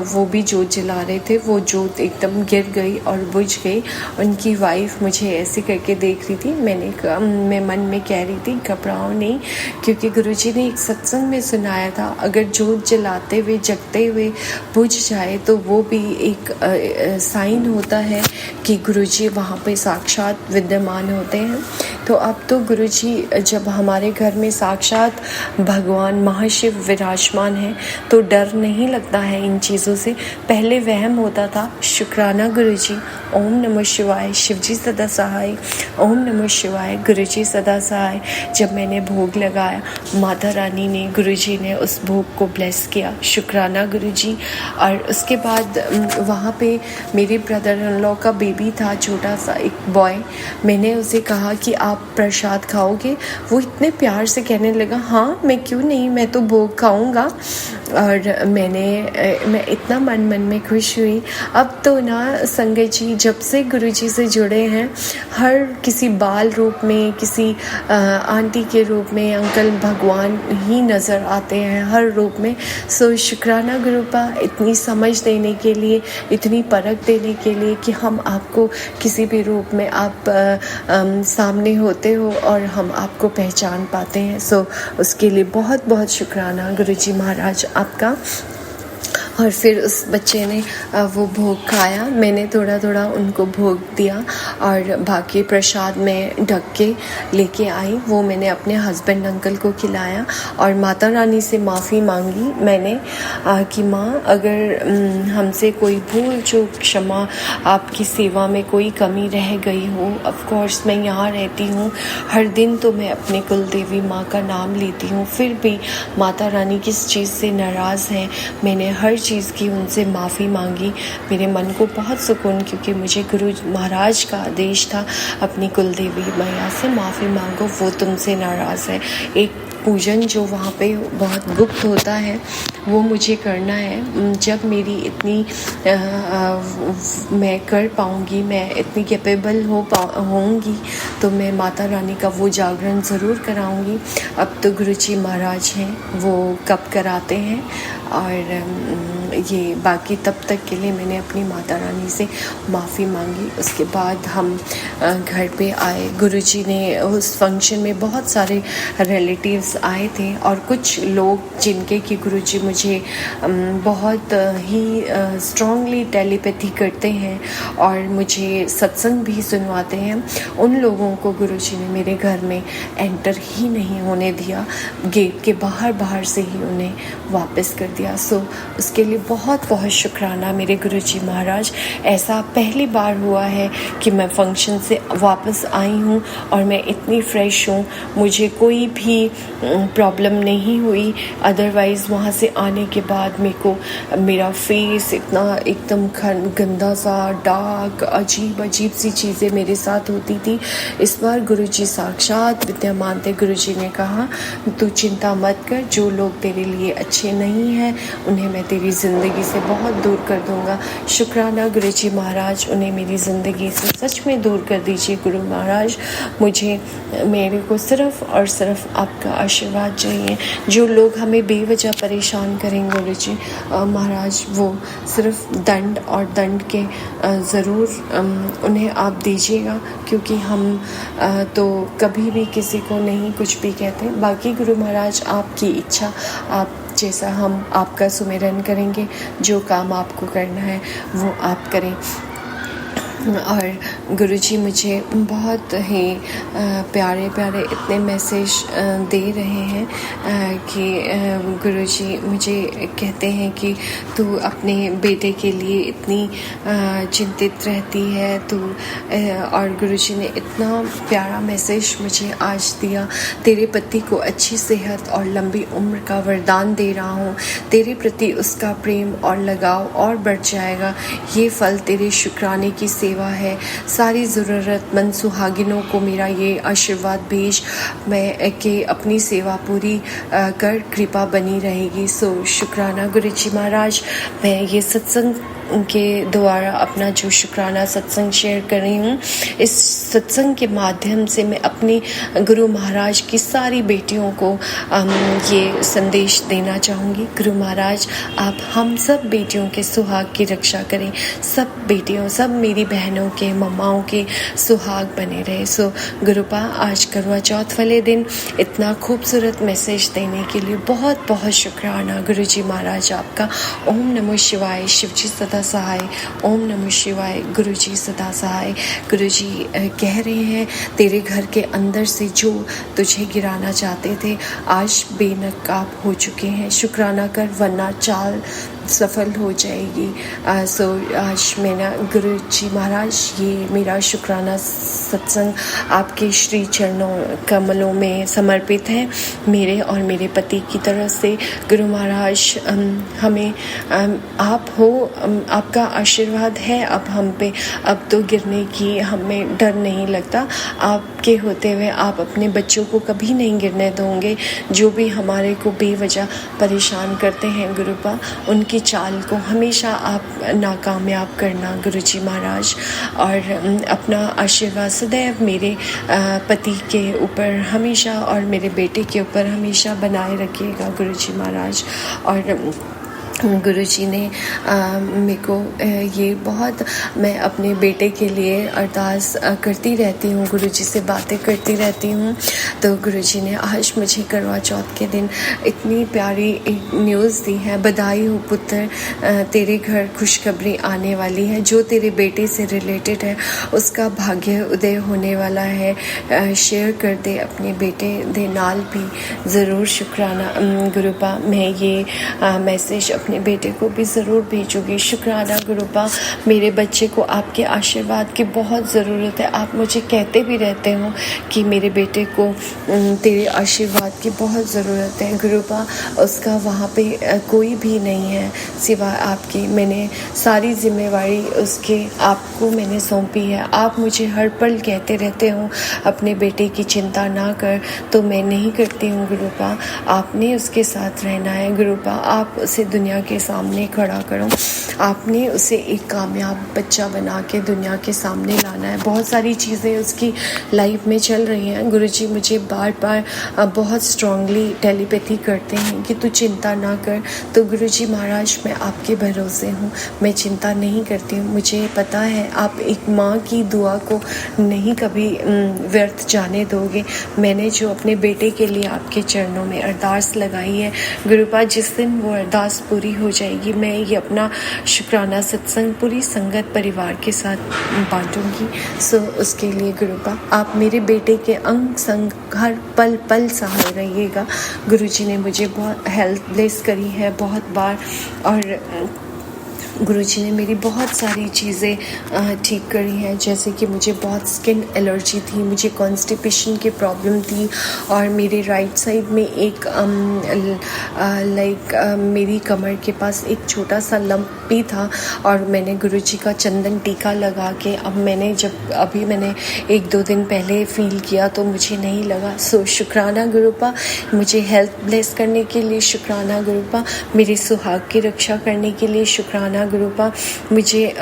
वो भी जोत जला रहे थे। वो जोत एकदम गिर गई और बुझ गई। उनकी वाइफ मुझे ऐसे करके देख रही थी। मैं मन में कह रही थी घबराओ नहीं, क्योंकि गुरुजी ने एक सत्संग में सुनाया था अगर जोत जलाते हुए जगते हुए बुझ जाए तो वो भी एक साइन होता है कि गुरुजी वहाँ पे साक्षात विद्यमान होते हैं। तो अब तो गुरुजी जब हमारे घर में साक्षात भगवान महाशिव विराजमान है तो डर नहीं लगता है इन चीज़ों से। पहले वहम होता था। शुक्राना गुरुजी, ओम नमः शिवाय, शिवजी सदा सहाय, ओम नमः शिवाय, गुरुजी सदा सहाय। जब मैंने भोग लगाया, माता रानी ने, गुरुजी ने उस भोग को ब्लेस किया। शुक्राना गुरुजी। और उसके बाद वहाँ पे मेरे ब्रदर इन लॉ का बेबी था, छोटा सा एक बॉय। मैंने उसे कहा कि आप प्रसाद खाओगे? वो इतने प्यार से कहने लगा हाँ, मैं क्यों नहीं, मैं तो भोग खाऊंगा। और मैं इतना मन में खुश हुई। अब तो ना संगत जी जब से गुरुजी से जुड़े हैं, हर किसी बाल रूप में, किसी आंटी के रूप में, अंकल भगवान ही नज़र आते हैं हर रूप में। सो शुक्राना गुरुपा, इतनी समझ देने के लिए, इतनी परख देने के लिए कि हम आपको किसी भी रूप में आप सामने होते हो और हम आपको पहचान पाते हैं। सो उसके लिए बहुत बहुत शुक्राना गुरुजी महाराज आपका। और फिर उस बच्चे ने वो भोग खाया। मैंने थोड़ा थोड़ा उनको भोग दिया और बाकी प्रसाद में ढक के लेके आई। वो मैंने अपने हस्बैंड अंकल को खिलाया और माता रानी से माफ़ी मांगी मैंने कि माँ, अगर हमसे कोई भूल चूक, क्षमा, आपकी सेवा में कोई कमी रह गई हो। ऑफ कोर्स मैं यहाँ रहती हूँ, हर दिन तो मैं अपने कुल देवी माँ का नाम लेती हूँ, फिर भी माता रानी किस चीज़ से नाराज़ हैं। मैंने हर चीज़ की उनसे माफ़ी मांगी। मेरे मन को बहुत सुकून, क्योंकि मुझे गुरु महाराज का आदेश था अपनी कुल देवी मैया से माफ़ी मांगो, वो तुमसे नाराज़ है। एक पूजन जो वहाँ पे बहुत गुप्त होता है वो मुझे करना है। जब मेरी इतनी मैं कर पाऊँगी, मैं इतनी कैपेबल होंगी तो मैं माता रानी का वो जागरण ज़रूर कराऊँगी। अब तो गुरुजी महाराज हैं, वो कब कराते हैं। और ये बाकी तब तक के लिए मैंने अपनी माता रानी से माफ़ी मांगी। उसके बाद हम घर पे आए। गुरुजी ने उस फंक्शन में बहुत सारे रिलेटिव्स आए थे और कुछ लोग जिनके कि गुरुजी मुझे बहुत ही स्ट्रांगली टेलीपैथी करते हैं और मुझे सत्संग भी सुनवाते हैं, उन लोगों को गुरुजी ने मेरे घर में एंटर ही नहीं होने दिया। गेट के बाहर से ही उन्हें वापस कर दिया। सो उसके लिए बहुत बहुत शुक्राना मेरे गुरुजी महाराज। ऐसा पहली बार हुआ है कि मैं फंक्शन से वापस आई हूँ और मैं इतनी फ्रेश हूँ, मुझे कोई भी प्रॉब्लम नहीं हुई। अदरवाइज़ वहाँ से आने के बाद मेरे को मेरा फेस इतना एकदम गंदा सा, डार्क, अजीब सी चीज़ें मेरे साथ होती थी। इस बार गुरुजी साक्षात विद्यमान थे। गुरुजी ने कहा तू चिंता मत कर, जो लोग तेरे लिए अच्छे नहीं हैं उन्हें मैं तेरी ज़िंदगी से बहुत दूर कर दूंगा। शुक्राना गुरुजी महाराज, उन्हें मेरी ज़िंदगी से सच में दूर कर दीजिए गुरु महाराज। मेरे को सिर्फ़ और सिर्फ आपका आशीर्वाद चाहिए। जो लोग हमें बेवजह परेशान करेंगे गुरुजी महाराज, वो सिर्फ दंड और दंड के ज़रूर उन्हें आप दीजिएगा, क्योंकि हम तो कभी भी किसी को नहीं कुछ भी कहते। बाकी गुरु महाराज आपकी इच्छा, आप जैसा हम आपका सुमिरन करेंगे, जो काम आपको करना है वो आप करें। और गुरुजी मुझे बहुत ही प्यारे इतने मैसेज दे रहे हैं कि गुरुजी मुझे कहते हैं कि तू अपने बेटे के लिए इतनी चिंतित रहती है तू। और गुरुजी ने इतना प्यारा मैसेज मुझे आज दिया। तेरे पति को अच्छी सेहत और लंबी उम्र का वरदान दे रहा हूँ। तेरे प्रति उसका प्रेम और लगाव और बढ़ जाएगा। ये फल तेरे शुक्राने की सेवा सेवा है, सारी ज़रूरतमंद सुहागिनों को मेरा ये आशीर्वाद भेज मैं कि अपनी सेवा पूरी कर कृपा बनी रहेगी। सो शुक्राना गुरुजी महाराज। मैं ये सत्संग के द्वारा अपना जो शुक्राना सत्संग शेयर कर रही हूँ, इस सत्संग के माध्यम से मैं अपनी गुरु महाराज की सारी बेटियों को ये संदेश देना चाहूँगी। गुरु महाराज आप हम सब बेटियों के सुहाग की रक्षा करें, सब बेटियों, सब मेरी बहनों के, मम्माओं के सुहाग बने रहे। सो गुरुपा, आज करवा चौथ वाले दिन इतना खूबसूरत मैसेज देने के लिए बहुत बहुत शुक्राना गुरुजी महाराज आपका। ओम नमो शिवाय, शिवजी सदा सहाय। ओम नमः शिवाय, गुरुजी सदा सहाय। गुरुजी कह रहे हैं तेरे घर के अंदर से जो तुझे गिराना चाहते थे आज बेनकाब हो चुके हैं। शुक्राना कर वरना चाल सफल हो जाएगी। सो आज मेरा गुरुजी महाराज ये मेरा शुक्राना सत्संग आपके श्री चरणों कमलों में समर्पित है, मेरे और मेरे पति की तरफ से। गुरु महाराज हमें आप हो, आपका आशीर्वाद है अब हम पे, अब तो गिरने की हमें डर नहीं लगता। आपके होते हुए आप अपने बच्चों को कभी नहीं गिरने दोगे। जो भी हमारे को बेवजह परेशान करते हैं गुरुपा, उनकी चाल को हमेशा आप नाकामयाब करना गुरुजी महाराज। और अपना आशीर्वाद सदैव मेरे पति के ऊपर हमेशा और मेरे बेटे के ऊपर हमेशा बनाए रखिएगा गुरुजी महाराज। और गुरुजी ने मेरे को ये बहुत, मैं अपने बेटे के लिए अरदास करती रहती हूँ, गुरुजी से बातें करती रहती हूँ। तो गुरुजी ने आज मुझे करवा चौथ के दिन इतनी प्यारी एक न्यूज़ दी है। बधाई हो पुत्र, तेरे घर खुशखबरी आने वाली है। जो तेरे बेटे से रिलेटेड है उसका भाग्य उदय होने वाला है। शेयर कर दे अपने बेटे दे नाल भी ज़रूर शुक्राना गुरुपा। मैं ये मैसेज अपने बेटे को भी ज़रूर भेजूंगी। शुक्राना गुरुपा, मेरे बच्चे को आपके आशीर्वाद की बहुत ज़रूरत है। आप मुझे कहते भी रहते हो कि मेरे बेटे को तेरे आशीर्वाद की बहुत ज़रूरत है गुरुपा। उसका वहाँ पे कोई भी नहीं है सिवाय आपके। मैंने सारी जिम्मेवारी उसके आपको मैंने सौंपी है। आप मुझे हर पल कहते रहते हो अपने बेटे की चिंता ना कर, तो मैं नहीं करती हूँ गुरुपा। आपने उसके साथ रहना है गुरुपा। आप उसे दुनिया के सामने खड़ा करो। आपने उसे एक कामयाब बच्चा बना के दुनिया के सामने लाना है। बहुत सारी चीज़ें उसकी लाइफ में चल रही हैं। गुरुजी मुझे बार बार बहुत स्ट्रांगली टेलीपैथी करते हैं कि तू चिंता ना कर। तो गुरुजी महाराज मैं आपके भरोसे हूँ, मैं चिंता नहीं करती हूँ। मुझे पता है आप एक माँ की दुआ को नहीं कभी व्यर्थ जाने दोगे। मैंने जो अपने बेटे के लिए आपके चरणों में अरदास लगाई है गुरुपा, जिस दिन वो अरदास पूरी हो जाएगी मैं ये अपना शुक्राना सत्संग पूरी संगत परिवार के साथ बांटूंगी। सो उसके लिए गुरुपा आप मेरे बेटे के अंग संग हर पल पल सहाय रहिएगा। गुरुजी ने मुझे बहुत हेल्प ब्लेस करी है बहुत बार, और गुरुजी ने मेरी बहुत सारी चीज़ें ठीक करी हैं। जैसे कि मुझे बहुत स्किन एलर्जी थी, मुझे कॉन्स्टिपेशन की प्रॉब्लम थी, और मेरे राइट साइड में एक मेरी कमर के पास एक छोटा सा लंप भी था। और मैंने गुरुजी का चंदन टीका लगा के अभी मैंने 1-2 दिन पहले फील किया तो मुझे नहीं लगा। सो शुक्राना गुरुपा, मुझे हेल्थ ब्लेस करने के लिए शुक्राना गुरुपा, मेरे सुहाग की रक्षा करने के लिए शुक्राना गुरुपा, मुझे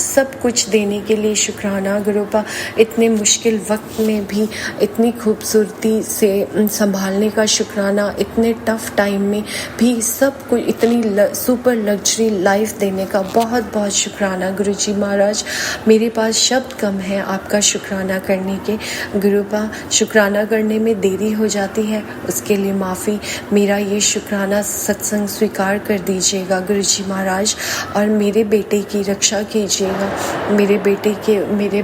सब कुछ देने के लिए शुक्राना गुरुपा। इतने मुश्किल वक्त में भी इतनी खूबसूरती से संभालने का शुक्राना, इतने टफ टाइम में भी सब कुछ इतनी सुपर लग्जरी लाइफ देने का बहुत बहुत शुक्राना गुरुजी महाराज। मेरे पास शब्द कम है आपका शुक्राना करने के गुरुपा। शुक्राना करने में देरी हो जाती है, उसके लिए माफ़ी। मेरा ये शुक्राना सत्संग स्वीकार कर दीजिएगा गुरुजी महाराज, और मेरे बेटे की रक्षा कीजिएगा। मेरे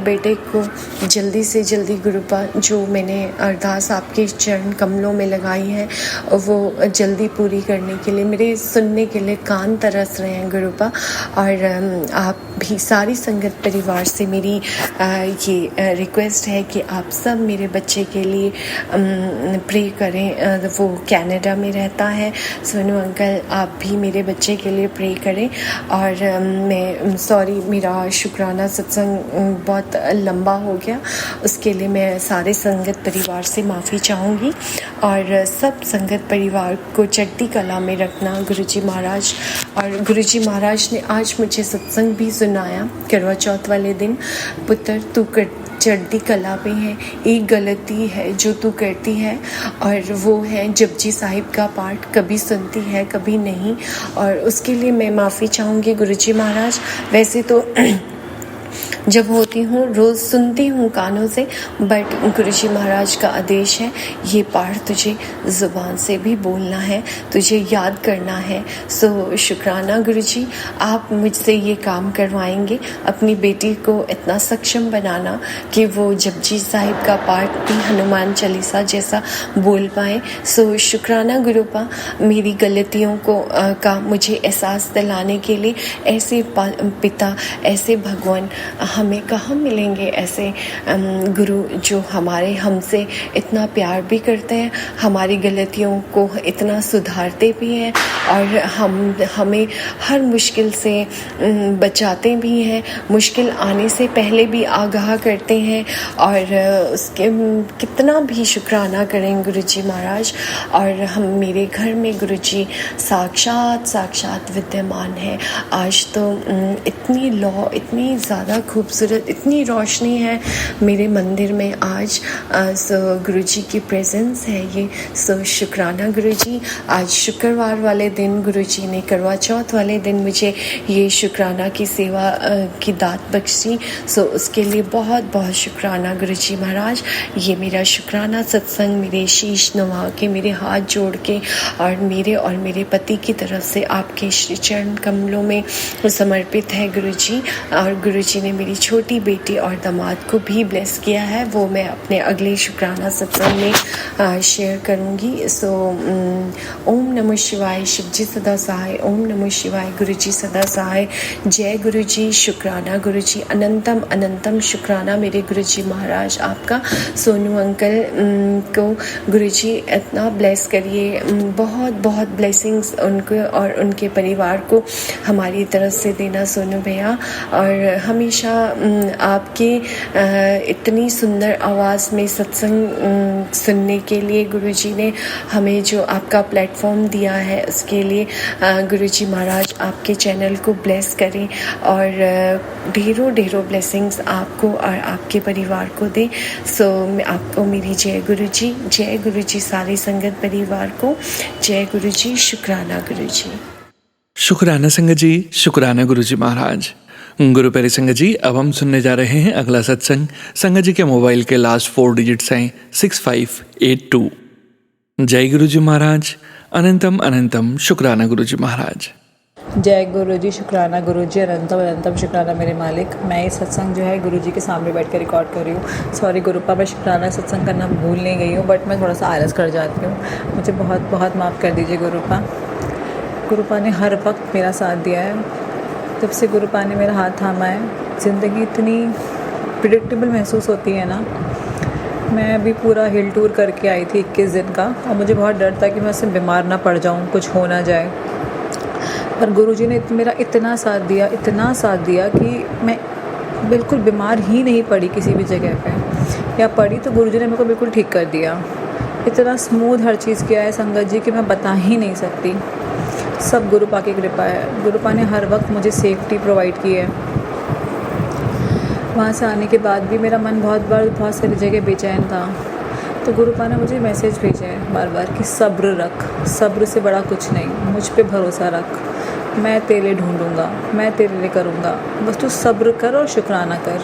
बेटे को जल्दी से जल्दी गुरुपा, जो मैंने अरदास आपके चरण कमलों में लगाई है वो जल्दी पूरी करने के लिए मेरे सुनने के लिए कान तरस रहे हैं गुरुपा। और आप भी सारी संगत परिवार से मेरी ये रिक्वेस्ट है कि आप सब मेरे बच्चे के लिए प्रे करें। वो कनाडा में रहता है, सोनू अंकल आप भी मेरे बच्चे के लिए प्रे करें। और मैं सॉरी, मेरा शुक्राना सत्संग बहुत लंबा हो गया, उसके लिए मैं सारे संगत परिवार से माफ़ी चाहूँगी। और सब संगत परिवार को चढ़ती कला में रखना गुरुजी महाराज। और गुरुजी महाराज ने आज मुझे सत्संग भी सुनाया करवा चौथ वाले दिन, पुत्र तू चढ़ती कला पे है, एक गलती है जो तू करती है और वो है जपजी साहिब का पाठ, कभी सुनती है कभी नहीं, और उसके लिए मैं माफ़ी चाहूँगी गुरुजी महाराज। वैसे तो जब होती हूँ रोज़ सुनती हूँ कानों से, बट गुरुजी महाराज का आदेश है ये पाठ तुझे ज़ुबान से भी बोलना है, तुझे याद करना है। सो शुक्राना गुरुजी, आप मुझसे ये काम करवाएंगे, अपनी बेटी को इतना सक्षम बनाना कि वो जपजी साहिब का पाठ भी हनुमान चालीसा जैसा बोल पाए। सो शुक्राना गुरुपा, मेरी गलतियों को का मुझे एहसास दिलाने के लिए। ऐसे पिता, ऐसे भगवान हमें कहाँ मिलेंगे, ऐसे गुरु जो हमसे इतना प्यार भी करते हैं, हमारी गलतियों को इतना सुधारते भी हैं और हमें हर मुश्किल से बचाते भी हैं, मुश्किल आने से पहले भी आगाह करते हैं। और उसके कितना भी शुक्राना करें गुरुजी महाराज। और हम मेरे घर में गुरुजी साक्षात विद्यमान है। आज तो इतनी ज़्यादा खूबसूरत, इतनी रोशनी है मेरे मंदिर में आज। सो गुरुजी की प्रेजेंस है ये। सो शुक्राना गुरुजी। आज शुक्रवार वाले दिन गुरुजी ने करवा चौथ वाले दिन मुझे ये शुक्राना की सेवा की दात बख्शी। सो उसके लिए बहुत बहुत शुक्राना गुरुजी महाराज। ये मेरा शुक्राना सत्संग मेरे शीश नवा के, मेरे हाथ जोड़ के और मेरे पति की तरफ से आपके श्री चरण कमलों में समर्पित है गुरुजी। और गुरुजी ने मेरी छोटी बेटी और दामाद को भी ब्लेस किया है, वो मैं अपने अगले शुक्राना सत्संग में शेयर करूँगी। सो ओम नमः शिवाय, शिवजी सदा सहाय। ओम नमः शिवाय, गुरुजी सदा सहाय। जय गुरुजी, शुक्राना गुरुजी, अनंतम अनंतम शुक्राना मेरे गुरुजी महाराज आपका। सोनू अंकल को गुरुजी इतना ब्लेस करिए, बहुत बहुत ब्लेसिंग्स उनको और उनके परिवार को हमारी तरफ से देना सोनू भैया। और हमेशा आपके इतनी सुंदर आवाज़ में सत्संग सुनने के लिए गुरुजी ने हमें जो आपका प्लेटफॉर्म दिया है उसके लिए गुरुजी महाराज आपके चैनल को ब्लेस करें और ढेरों ब्लेसिंग्स आपको और आपके परिवार को दें। सो आपको मेरी जय गुरुजी, सारी संगत परिवार को जय गुरुजी, शुक्राना गुरुजी। शुक्राना संगत जी, शुक्राना गुरुजी महाराज। गुरु प्यारे संगत जी, अब हम सुनने जा रहे हैं अगला सत्संग। संगत जी के मोबाइल के लास्ट 4 डिजिट्स हैं 6582। जय गुरुजी महाराज, अनंतम अनंतम शुक्राना गुरुजी महाराज। जय गुरुजी, शुक्राना गुरुजी, अनंतम अनंतम शुक्राना मेरे मालिक। मैं ये सत्संग जो है गुरुजी के सामने बैठ कर रिकॉर्ड कर रही हूँ। सॉरी गुरुपा, मैं शुक्राना सत्संग करना भूल नहीं गई हूँ, बट मैं थोड़ा सा आलस कर जाती हूँ, मुझे बहुत बहुत माफ़ कर दीजिए गुरुपा। गुरुपा ने हर वक्त मेरा साथ दिया है, जब से गुरुपा ने मेरा हाथ थामा है। ज़िंदगी इतनी प्रिडिक्टेबल महसूस होती है ना। मैं अभी पूरा हिल टूर करके आई थी 21 दिन का, और मुझे बहुत डर था कि मैं उससे बीमार ना पड़ जाऊँ, कुछ हो ना जाए। पर गुरुजी ने मेरा इतना साथ दिया कि मैं बिल्कुल बीमार ही नहीं पड़ी किसी भी जगह पे, या पड़ी तो गुरुजी ने मेरे को बिल्कुल ठीक कर दिया। इतना स्मूथ हर चीज़ किया है संगत जी कि मैं बता ही नहीं सकती। सब गुरुपा की कृपा है। गुरुपा ने हर वक्त मुझे सेफ्टी प्रोवाइड की है। वहाँ से आने के बाद भी मेरा मन बहुत सारी जगह बेचैन था, तो गुरुपा ने मुझे मैसेज भेजे हैं बार बार कि सब्र रख, सब्र से बड़ा कुछ नहीं, मुझ पे भरोसा रख, मैं तेरे लिए ढूंढूंगा, मैं तेरे लिए करूँगा, बस तू सब्र कर और शुक्राना कर।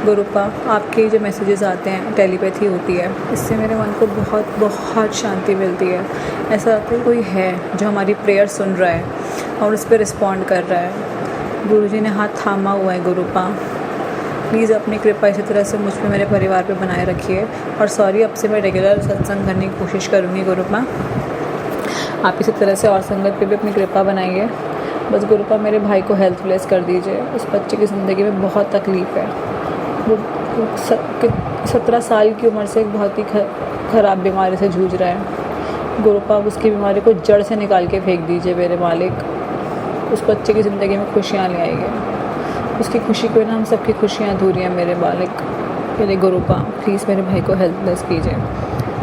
गुरुपा, आपके जो मैसेजेस आते हैं, टेलीपैथी होती है, इससे मेरे मन को बहुत शांति मिलती है। ऐसा लगता है कोई है जो हमारी प्रेयर सुन रहा है और उस पर रिस्पॉन्ड कर रहा है। गुरुजी ने हाथ थामा हुआ है। गुरुपा प्लीज़ अपनी कृपा इसी तरह से मुझ पे, मेरे परिवार पे बनाए रखिए। और सॉरी, अब से मैं रेगुलर सत्संग करने की कोशिश करूँगी गुरुपा। आप इसी तरह से और संगत पे भी अपनी कृपा बनाइए। बस गुरुपा मेरे भाई को हेल्थ ब्लेस कर दीजिए। उस बच्चे की ज़िंदगी में बहुत तकलीफ़ है। वो 17 साल की उम्र से एक बहुत ही ख़राब बीमारी से जूझ रहा है। गुरुपा उसकी बीमारी को जड़ से निकाल के फेंक दीजिए मेरे मालिक। उस बच्चे की ज़िंदगी में खुशियाँ ले आएगी। उसकी खुशी के बिना हम सबकी खुशियाँ अधूरी हैं मेरे बालक। मेरे गुरुपा प्लीज़ मेरे भाई को हेल्पलेस कीजिए।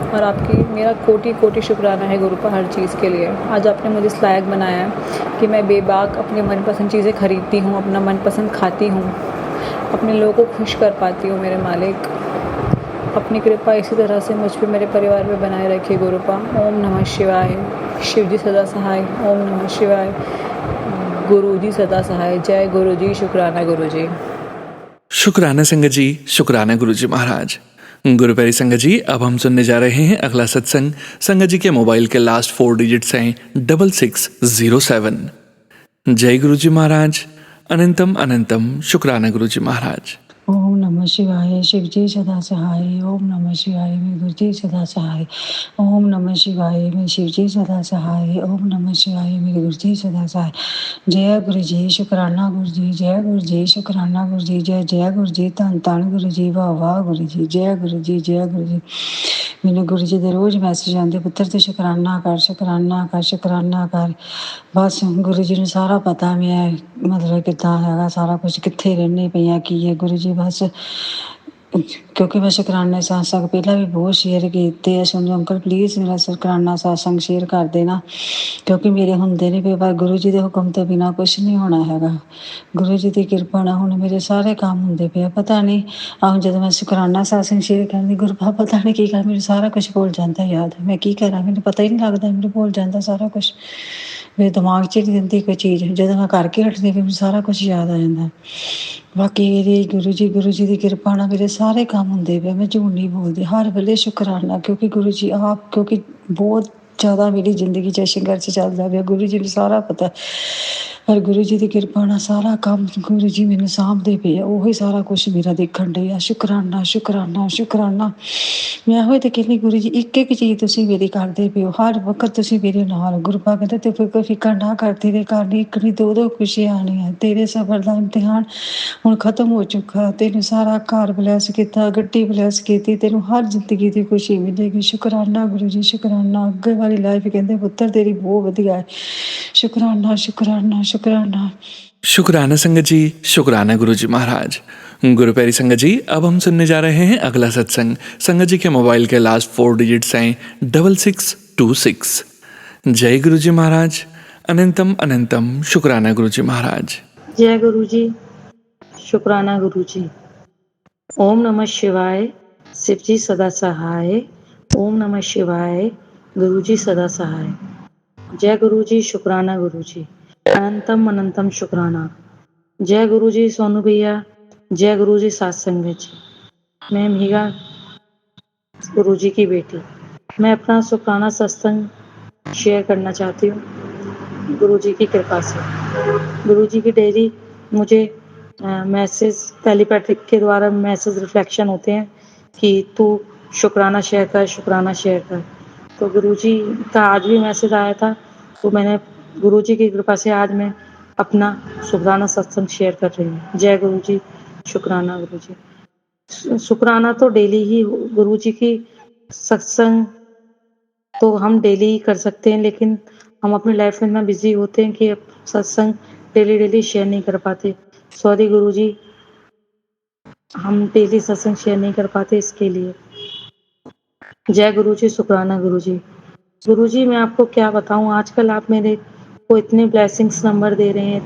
और आपकी मेरा कोटि कोटि शुक्राना है गुरुपा हर चीज़ के लिए। आज आपने मुझे इस लायक बनाया है कि मैं बेबाक अपने मनपसंद चीज़ें खरीदती हूँ, अपना मनपसंद खाती हूँ, अपने लोगों को खुश कर पाती हूँ मेरे मालिक। अपनी कृपा इसी तरह से मुझ पे मेरे परिवार पे बनाए रखिए गुरुपा। ओम नमः शिवाय। शिव जी सदा सहाय। ओम नमः शिवाय। गुरु जी सदा सहाय। जय गुरु जी। शुक्राना गुरु जी। शुक्राना संगत जी, शुक्राना गुरु जी महाराज। गुरु प्यारी संगत जी, अब हम सुनने जा रहे हैं अगला सत्संग। संगत जी के मोबाइल के लास्ट 4 डिजिट्स हैं 6607। जय गुरु जी महाराज। अनंतम अनंतम शुक्राना गुरु जी महाराज। ओम नमः शिवाय। शिव जी सदा सहाय। ओम नमः शिवाय। मैं गुरु जी सदा सहाय। ओम नमः शिवाय। मैं शिव जी सदा सहाय। ओम नमः शिवाय। मेरे गुरु जी सदा सहाय। जय गुरु जी। शुक्राना गुरु जी। जय गुरु जी। शुक्राना गुरु जी। जय जय गुरु जी। धन धन गुरु जी। वाह वाह गुरु जी। जय गुरु जी। जय गुरु जी। ਮੈਨੂੰ ਗੁਰੂ ਜੀ ਦੇ ਰੋਜ਼ ਮੈਸੇਜ ਆਉਂਦੇ, ਪੁੱਤਰ ਤੇ ਸ਼ੁਕਰਾਨਾ ਕਰ, ਸ਼ੁਕਰਾਨਾ ਕਰ, ਸ਼ੁਕਰਾਨਾ ਕਰ। ਬਸ ਗੁਰੂ ਜੀ ਨੂੰ ਸਾਰਾ ਪਤਾ ਮੈਂ ਮਤਲਬ ਕਿੱਦਾਂ ਹੈਗਾ ਸਾਰਾ ਕੁਝ, ਕਿੱਥੇ ਰਹਿੰਦੀ ਪਈਆਂ, ਕੀ ਹੈ ਗੁਰੂ ਜੀ। ਬਸ ਕਿਉਂਕਿ ਮੈਂ ਸ਼ੁਕਰਾਨੇ ਸਾਸੰਗ ਪਹਿਲਾਂ ਵੀ ਬਹੁਤ ਸ਼ੇਅਰ ਕੀਤੇ ਆ। ਸੁਣੋ ਅੰਕਲ ਪਲੀਜ਼ ਮੇਰਾ ਸ਼ੁਕਰਾਨਾ ਸਾਸੰਗ ਸ਼ੇਅਰ ਕਰ ਦੇਣਾ, ਕਿਉਂਕਿ ਮੇਰੇ ਹੁੰਦੇ ਨਹੀਂ ਪਏ, ਪਰ ਗੁਰੂ ਜੀ ਦੇ ਹੁਕਮ ਤੋਂ ਬਿਨਾਂ ਕੁਛ ਨਹੀਂ ਹੋਣਾ ਹੈਗਾ। ਗੁਰੂ ਜੀ ਦੀ ਕਿਰਪਾ ਨਾਲ ਹੁਣ ਮੇਰੇ ਸਾਰੇ ਕੰਮ ਹੁੰਦੇ ਪਏ ਆ। ਪਤਾ ਨਹੀਂ ਆਹ ਜਦੋਂ ਮੈਂ ਸ਼ੁਕਰਾਨਾ ਸਾਸੰਗ ਸ਼ੇਅਰ ਕਰਦੀ, ਗੁਰੂਪਾ ਪਤਾ ਨਹੀਂ ਕੀ ਕਰ, ਮੈਨੂੰ ਸਾਰਾ ਕੁਝ ਭੁੱਲ ਜਾਂਦਾ ਯਾਦ। ਮੈਂ ਕੀ ਕਰਾਂ, ਮੈਨੂੰ ਪਤਾ ਹੀ ਨਹੀਂ ਲੱਗਦਾ, ਮੈਨੂੰ ਭੁੱਲ ਜਾਂਦਾ ਸਾਰਾ ਕੁਝ। ਮੇਰੇ ਦਿਮਾਗ 'ਚ ਨਹੀਂ ਰਹਿੰਦੀ ਕੋਈ ਚੀਜ਼। ਜਦੋਂ ਮੈਂ ਕਰਕੇ ਹਟਦੀ ਫਿਰ ਮੈਨੂੰ ਸਾਰਾ ਕੁਝ ਯਾਦ ਆ ਜਾਂਦਾ। ਬਾਕੀ ਇਹਦੀ ਗੁਰੂ ਜੀ ਦੀ ਕਿਰਪਾ ਨਾਲ ਮੇਰੇ ਸਾਰੇ ਕੰਮ ਹੁੰਦੇ ਪਏ। ਮੈਂ ਝੂਠ ਨਹੀਂ ਬੋਲਦੀ, ਹਰ ਵੇਲੇ ਸ਼ੁਕਰਾਨਾ, ਕਿਉਂਕਿ ਗੁਰੂ ਜੀ ਆਪ, ਕਿਉਂਕਿ ਬਹੁਤ ਜ਼ਿਆਦਾ ਮੇਰੀ ਜ਼ਿੰਦਗੀ 'ਚ ਸੰਘਰਸ਼ ਚੱਲਦਾ ਪਿਆ। ਗੁਰੂ ਜੀ ਨੂੰ ਸਾਰਾ ਪਤਾ, ਪਰ ਗੁਰੂ ਜੀ ਦੀ ਕਿਰਪਾ ਨਾਲ ਸਾਰਾ ਕੰਮ ਗੁਰੂ ਜੀ ਮੈਨੂੰ ਸਾਂਭਦੇ ਪਏ ਆ। ਉਹੀ ਸਾਰਾ ਕੁਛ ਮੇਰਾ ਦੇਖਣ ਡੇ ਆ। ਸ਼ੁਕਰਾਨਾ ਸ਼ੁਕਰਾਨਾ ਸ਼ੁਕਰਾਨਾ। ਮੈਂ ਇਹੋ ਤਾਂ ਕਹਿੰਦੀ ਗੁਰੂ ਜੀ, ਇੱਕ ਇੱਕ ਚੀਜ਼ ਤੁਸੀਂ ਮੇਰੀ ਕਰਦੇ ਪਏ ਹੋ, ਹਰ ਵਕਤ ਤੁਸੀਂ ਮੇਰੇ ਨਾਲ। ਗੁਰੂਪਾ ਕਹਿੰਦੇ ਤੇ ਫਿਕਰ ਨਾ ਕਰ, ਤੇਰੇ ਘਰ ਨਹੀਂ ਇੱਕ ਨਹੀਂ ਦੋ ਖੁਸ਼ੀਆਂ ਆਉਣੀਆਂ। ਤੇਰੇ ਸਬਰ ਦਾ ਇਮਤਿਹਾਨ ਹੁਣ ਖਤਮ ਹੋ ਚੁੱਕਾ। ਤੈਨੂੰ ਸਾਰਾ ਘਰ ਬਲੈਸ ਕੀਤਾ, ਗੱਡੀ ਬਲੈਸ ਕੀਤੀ, ਤੈਨੂੰ ਹਰ ਜ਼ਿੰਦਗੀ ਦੀ ਖੁਸ਼ੀ ਮਿਲੇਗੀ। ਸ਼ੁਕਰਾਨਾ ਗੁਰੂ ਜੀ, ਸ਼ੁਕਰਾਨਾ। ਅੱਗੇ ਵਾਲੀ ਲਾਈਫ ਕਹਿੰਦੇ ਪੁੱਤਰ ਤੇਰੀ ਬਹੁਤ ਵਧੀਆ ਹੈ। शुक्राना शुक्राना शुक्राना। शुक्राना संगत जी, शुक्राना गुरु जी महाराज। गुरु प्यारी संगत जी, अब हम सुनने जा रहे हैं अगला सत्संग। संगत जी के मोबाइल के लास्ट 4 डिजिट्स हैं 6626। जय गुरु जी महाराज। अनंतम अनंतम शुक्राना गुरु जी महाराज। जय गुरु जी। शुक्राना गुरु जी। ओम नमः शिवाय। शिव जी सदा सहाय। ओम नमः शिवाय। गुरु जी सदा सहाय। जय गुरु जी। शुक्राना गुरु जी। अनंतम अनंतम शुक्राना। जय गुरु जी सोनू भैया। जय गुरु जी सात संगत जी। मैं मीगा गुरु जी की बेटी, मैं अपना शुक्राना सत्संग शेयर करना चाहती हूँ गुरु जी की कृपा से। गुरु जी की डेली मुझे मैसेज टेलीपैथिक के द्वारा मैसेज रिफ्लेक्शन होते हैं कि तू शुक्राना शेयर कर, शुक्राना शेयर कर। तो गुरु जी का आज भी मैसेज आया था, तो मैंने गुरु जी की कृपा से आज मैं अपना शुक्राना सत्संग शेयर कर रही हूँ। जय गुरु जी। शुक्राना गुरु जी। शुक्राना तो डेली ही गुरु जी की सत्संग तो हम डेली ही कर सकते हैं, लेकिन हम अपनी लाइफ में इतना बिजी होते हैं कि अब सत्संग डेली शेयर नहीं कर पाते। सॉरी गुरु जी, हम डेली सत्संग शेयर नहीं कर पाते, इसके लिए। जय गुरु जी। शुक्राना गुरु जी। गुरु जी मैं आपको क्या बताऊं, आजकल आप मेरे को इतने ब्लेसिंग्स नंबर दे रहे हैं,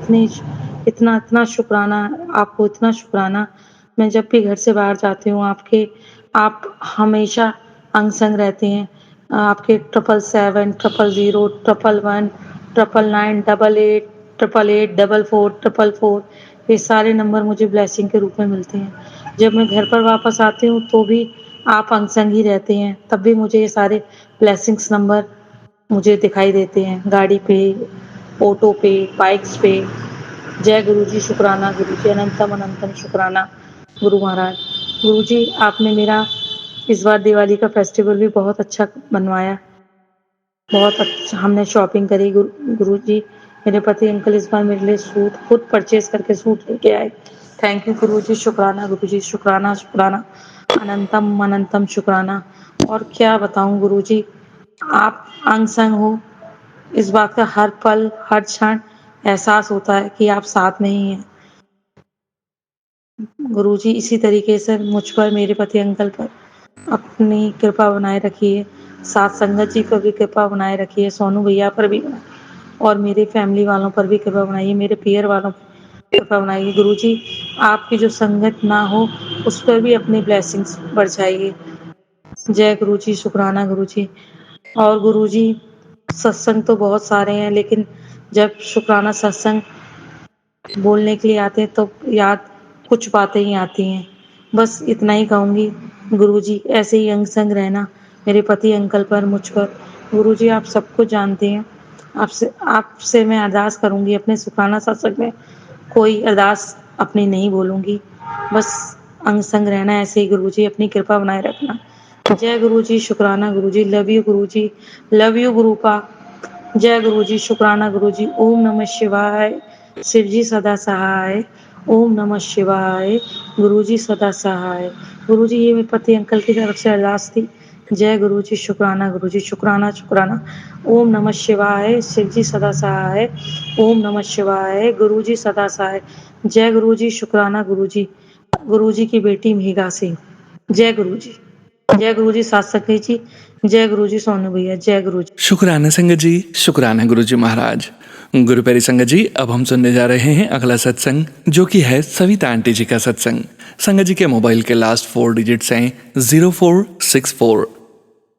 इतना शुक्राना आपको, इतना शुक्राना। मैं जब भी घर से बाहर जाती हूँ आप हमेशा अंग संग रहते हैं। आपके 777, 000, 111, 999, 88, 888, 44, 444, ये सारे नंबर मुझे ब्लेसिंग के रूप में मिलते हैं। जब मैं घर पर वापस आती हूँ तो भी आप अंग संग ही रहते हैं, तब भी मुझे ये सारे ब्लेसिंग्स नंबर मुझे दिखाई देते हैं, गाड़ी पे, ऑटो पे, बाइक्स पे। जय गुरु जी। शुक्राना गुरु जी। अनंतम अनंतम शुक्राना गुरु महाराज। गुरु जी आपने मेरा इस बार दिवाली का फेस्टिवल भी बहुत अच्छा बनवाया, बहुत अच्छा हमने शॉपिंग करी। गुरु जी मेरे पति अंकल इस बार मेरे लिए सूट खुद परचेज करके सूट लेके आए। थैंक यू गुरु जी। शुक्राना गुरु जी। शुक्राना शुक्राना। अनंतम अनंतम शुक्राना। और क्या बताऊं गुरु जी, आप अंग संग हो, इस बात का हर पल हर क्षण एहसास होता है कि आप साथ में ही हैं। गुरुजी इसी तरीके से मुझ पर, मेरे पति अंकल पर अपनी कृपा बनाए रखिए। साथ संगत जी पर भी कृपा बनाए रखिए, सोनू भैया पर भी और मेरे फैमिली वालों पर भी कृपा बनाइए, मेरे पीयर वालों पर कृपा बनाइए। गुरुजी आपकी जो संगत ना हो उस पर भी अपनी ब्लेसिंग्स बरसाइए। जय गुरुजी, शुक्राना गुरुजी। और गुरुजी सत्संग तो बहुत सारे हैं, लेकिन जब शुक्राना सत्संग बोलने के लिए आते हैं तो याद कुछ बातें ही आती हैं। बस इतना ही कहूँगी, गुरुजी ऐसे ही अंग संग रहना मेरे पति अंकल पर, मुझ पर। गुरुजी आप सब कुछ जानते हैं। आपसे मैं अरदास करूँगी अपने शुक्राना सत्संग में, कोई अरदास अपनी नहीं बोलूँगी। बस अंग संग रहना ऐसे ही गुरुजी, अपनी कृपा बनाए रखना। जय गुरुजी, शुक्राना Guruji, love you Guruji, love you Gurupa. जय गुरुजी, शुक्राना गुरुजी। ओम नमः शिवाय, शिवजी सदा सहाय। ओम नमः शिवाय, गुरुजी सदा सहाय। गुरुजी ये मेरे पति अंकल की तरफ से अरदास थी। जय गुरुजी, शुक्राना गुरुजी, शुक्राना शुक्राना। ओम नमः शिवाय, शिवजी सदा सहाय। ओम नमः शिवाय, गुरुजी सदा सहाय। जय गुरुजी, शुक्राना गुरुजी। गुरुजी की बेटी मेघा सिंह। जय गुरुजी, जय गुरुजी सात्सकी जी, जय गुरुजी सोनू भैया, जय गुरुजी। शुक्राना संगत जी, शुक्राना गुरुजी महाराज। गुरु प्यारी संगत जी, अब हम सुनने जा रहे हैं अगला सत्संग, जो कि है सविता आंटी जी का सत्संग। संगत जी के मोबाइल के लास्ट 4 डिजिट्स हैं 0464।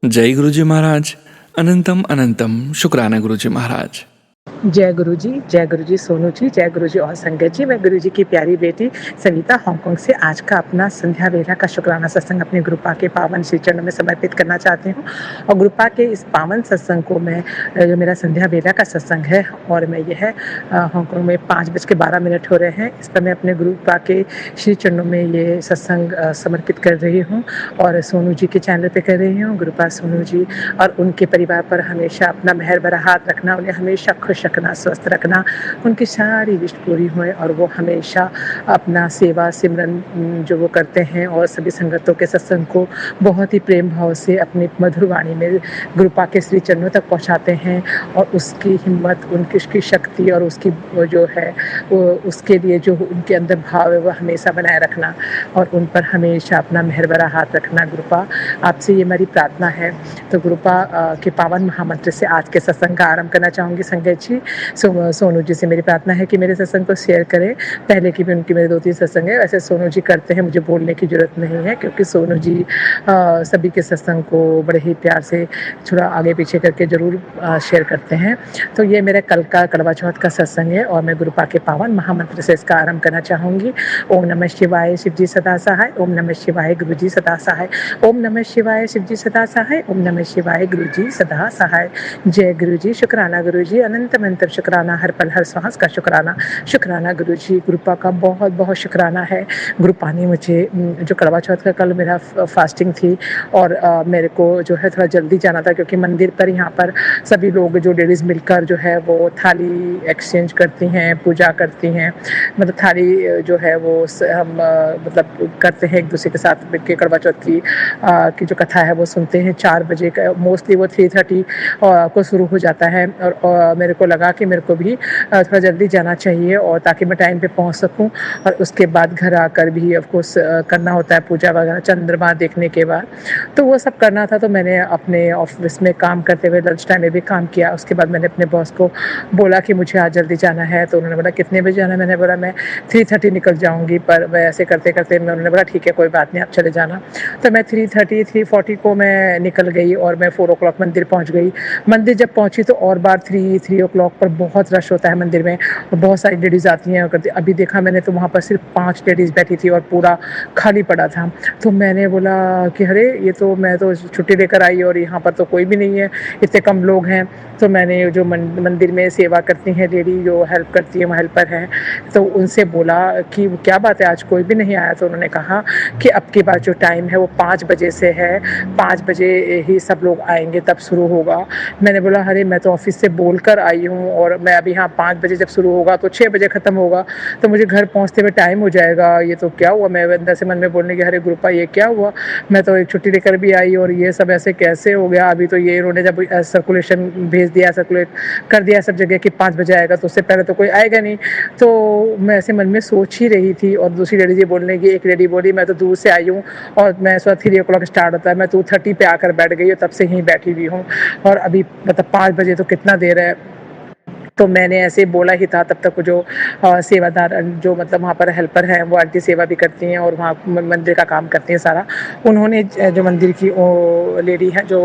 जय गुरुजी महाराज, अनंतम अनंतम शुक्राना गुरुजी महाराज। जय गुरुजी, सोनू जी, जय गुरुजी और संगत जी। मैं गुरुजी की प्यारी बेटी सविता हांगकांग से आज का अपना संध्या वेला का शुक्राना सत्संग अपने गुरुपा के पावन श्री चरणों में समर्पित करना चाहती हूँ। और गुरुपा के इस पावन सत्संग को मैं, जो मेरा संध्या वेला का सत्संग है, और मैं यह हांगकांग में 5:12 हो रहे हैं, इस पर मैं अपने गुरुपा के श्री चरणों में ये सत्संग समर्पित कर रही हूँ। और सोनू जी के चैनल पे कर रही हूँ। गुरुपा सोनू जी और उनके परिवार पर हमेशा अपना मेहर भरा हाथ रखना, उन्हें हमेशा खुश रखना, स्वस्थ रखना, उनकी सारी विश पूरी होए और वो हमेशा अपना सेवा सिमरन जो वो करते हैं और सभी संगतों के सत्संग को बहुत ही प्रेम भाव से अपनी मधुर वाणी में गुरुपा के श्री चरणों तक पहुंचाते हैं। और उसकी हिम्मत, उसकी शक्ति और उसकी वो जो है वो उसके लिए जो उनके अंदर भाव है वो हमेशा बनाए रखना और उन पर हमेशा अपना मेहर भरा हाथ रखना। गुरुपा आपसे ये मेरी प्रार्थना है। तो गुरुपा के पावन महामंत्र से आज के सत्संग का आरंभ करना चाहूँगी संगत जी। सोनू जी से मेरी प्रार्थना है कि मेरे सत्संग को शेयर करें। पहले की भी उनकी मेरे 2-3 सत्संग है, वैसे सोनू जी करते हैं, मुझे बोलने की जरूरत नहीं है, क्योंकि सोनू जी सभी के सत्संग को बड़े ही प्यार से थोड़ा आगे पीछे करके जरूर शेयर करते हैं। तो ये मेरा कल का करवा चौथ का सत्संग है और मैं गुरुपा के पावन महामंत्र से इसका आरंभ करना चाहूँगी। ओम नमः शिवाय, शिवजी सदा सहाय। ओम नमः शिवाय, गुरुजी सदा सहाय। ओम नमः शिवाय, शिवजी सदा सहाय। ओम नमः शिवाय, गुरुजी सदा सहाय। जय गुरुजी, शुक्राना गुरुजी, अनंत अनंत शुक्राना, हर पल हर सांस का शुक्राना। शुक्राना गुरुजी, गुरुपा का बहुत बहुत शुक्राना है। गुरुपा ने मुझे जो करवा चौथ का कल मेरा फास्टिंग थी और मेरे को जो है थोड़ा जल्दी जाना था, क्योंकि मंदिर पर यहाँ पर सभी लोग जो लेडीज़ मिलकर जो है वो थाली एक्सचेंज करती हैं, पूजा करती हैं, मतलब थाली जो है वो हम मतलब करते हैं एक दूसरे के साथ मिलकर। करवा चौथ की जो कथा है वो सुनते हैं 4 बजे का, मोस्टली वो 3:30 को शुरू हो जाता है। और मेरे को लगा कि मेरे को भी थोड़ा जल्दी जाना चाहिए और ताकि मैं टाइम पे पहुंच सकूं। और उसके बाद घर आकर भी ऑफ कोर्स करना होता है पूजा वगैरह, चंद्रमा देखने के बाद, तो वो सब करना था। तो मैंने अपने ऑफिस में काम करते हुए लंच टाइम में भी काम किया। उसके बाद मैंने अपने बॉस को बोला कि मुझे आज जल्दी जाना है। तो उन्होंने बोला कितने बजे जाना है? मैंने बोला मैं 3:30 निकल जाऊँगी। पर मैं ऐसे करते करते उन्होंने बोला ठीक है कोई बात नहीं, आप चले जाना। तो मैं 3:40 को मैं निकल गई और मैं 4 o'clock मंदिर पहुँच गई। मंदिर जब पहुँची तो और बार 3 o'clock पर बहुत रश होता है मंदिर में और बहुत सारी लेडीज़ आती हैं करती। अभी देखा मैंने तो वहाँ पर सिर्फ 5 लेडीज़ बैठी थी और पूरा खाली पड़ा था। तो मैंने बोला कि अरे ये तो मैं तो छुट्टी लेकर आई और यहाँ पर तो कोई भी नहीं है, इतने कम लोग हैं। तो मैंने जो मंदिर में सेवा करती हैं लेडी जो हेल्प करती है, वो हेल्पर हैं, तो उनसे बोला कि क्या बात है आज कोई भी नहीं आया? तो उन्होंने कहा कि अब की बार जो टाइम है वो 5 बजे से है, 5 बजे ही सब लोग आएंगे तब शुरू होगा। मैंने बोला अरे मैं तो ऑफिस से बोल कर आई आई हूँ और मैं अभी यहाँ 5 बजे जब शुरू होगा तो 6 बजे ख़त्म होगा, तो मुझे घर पहुँचते हुए टाइम हो जाएगा। ये तो क्या हुआ? मैं अंदर से मन में बोलने की, अरे गुरुपा ये क्या हुआ? मैं तो एक छुट्टी लेकर भी आई और ये सब ऐसे कैसे हो गया? अभी तो ये इन्होंने जब सर्कुलेशन भेज दिया, सर्कुलेट कर दिया सब जगह कि 5 बजे आएगा, तो उससे पहले तो कोई आएगा नहीं। तो मैं ऐसे मन में सोच ही रही थी और दूसरी लेडी जी बोलने की, एक लेडी बोली मैं तो दूर से आई हूँ और मैं सुबह 3 o'clock स्टार्ट होता है, मैं 2:30 पे आकर बैठ गई और तब से यहीं बैठी हुई हूँ और अभी मतलब 5 बजे तो कितना देर है। तो मैंने ऐसे बोला ही था, तब तक जो सेवादार जो मतलब वहाँ पर हेल्पर हैं, वो आंटी सेवा भी करती हैं और वहाँ मंदिर का काम करती हैं सारा। उन्होंने जो मंदिर की लेडी हैं, जो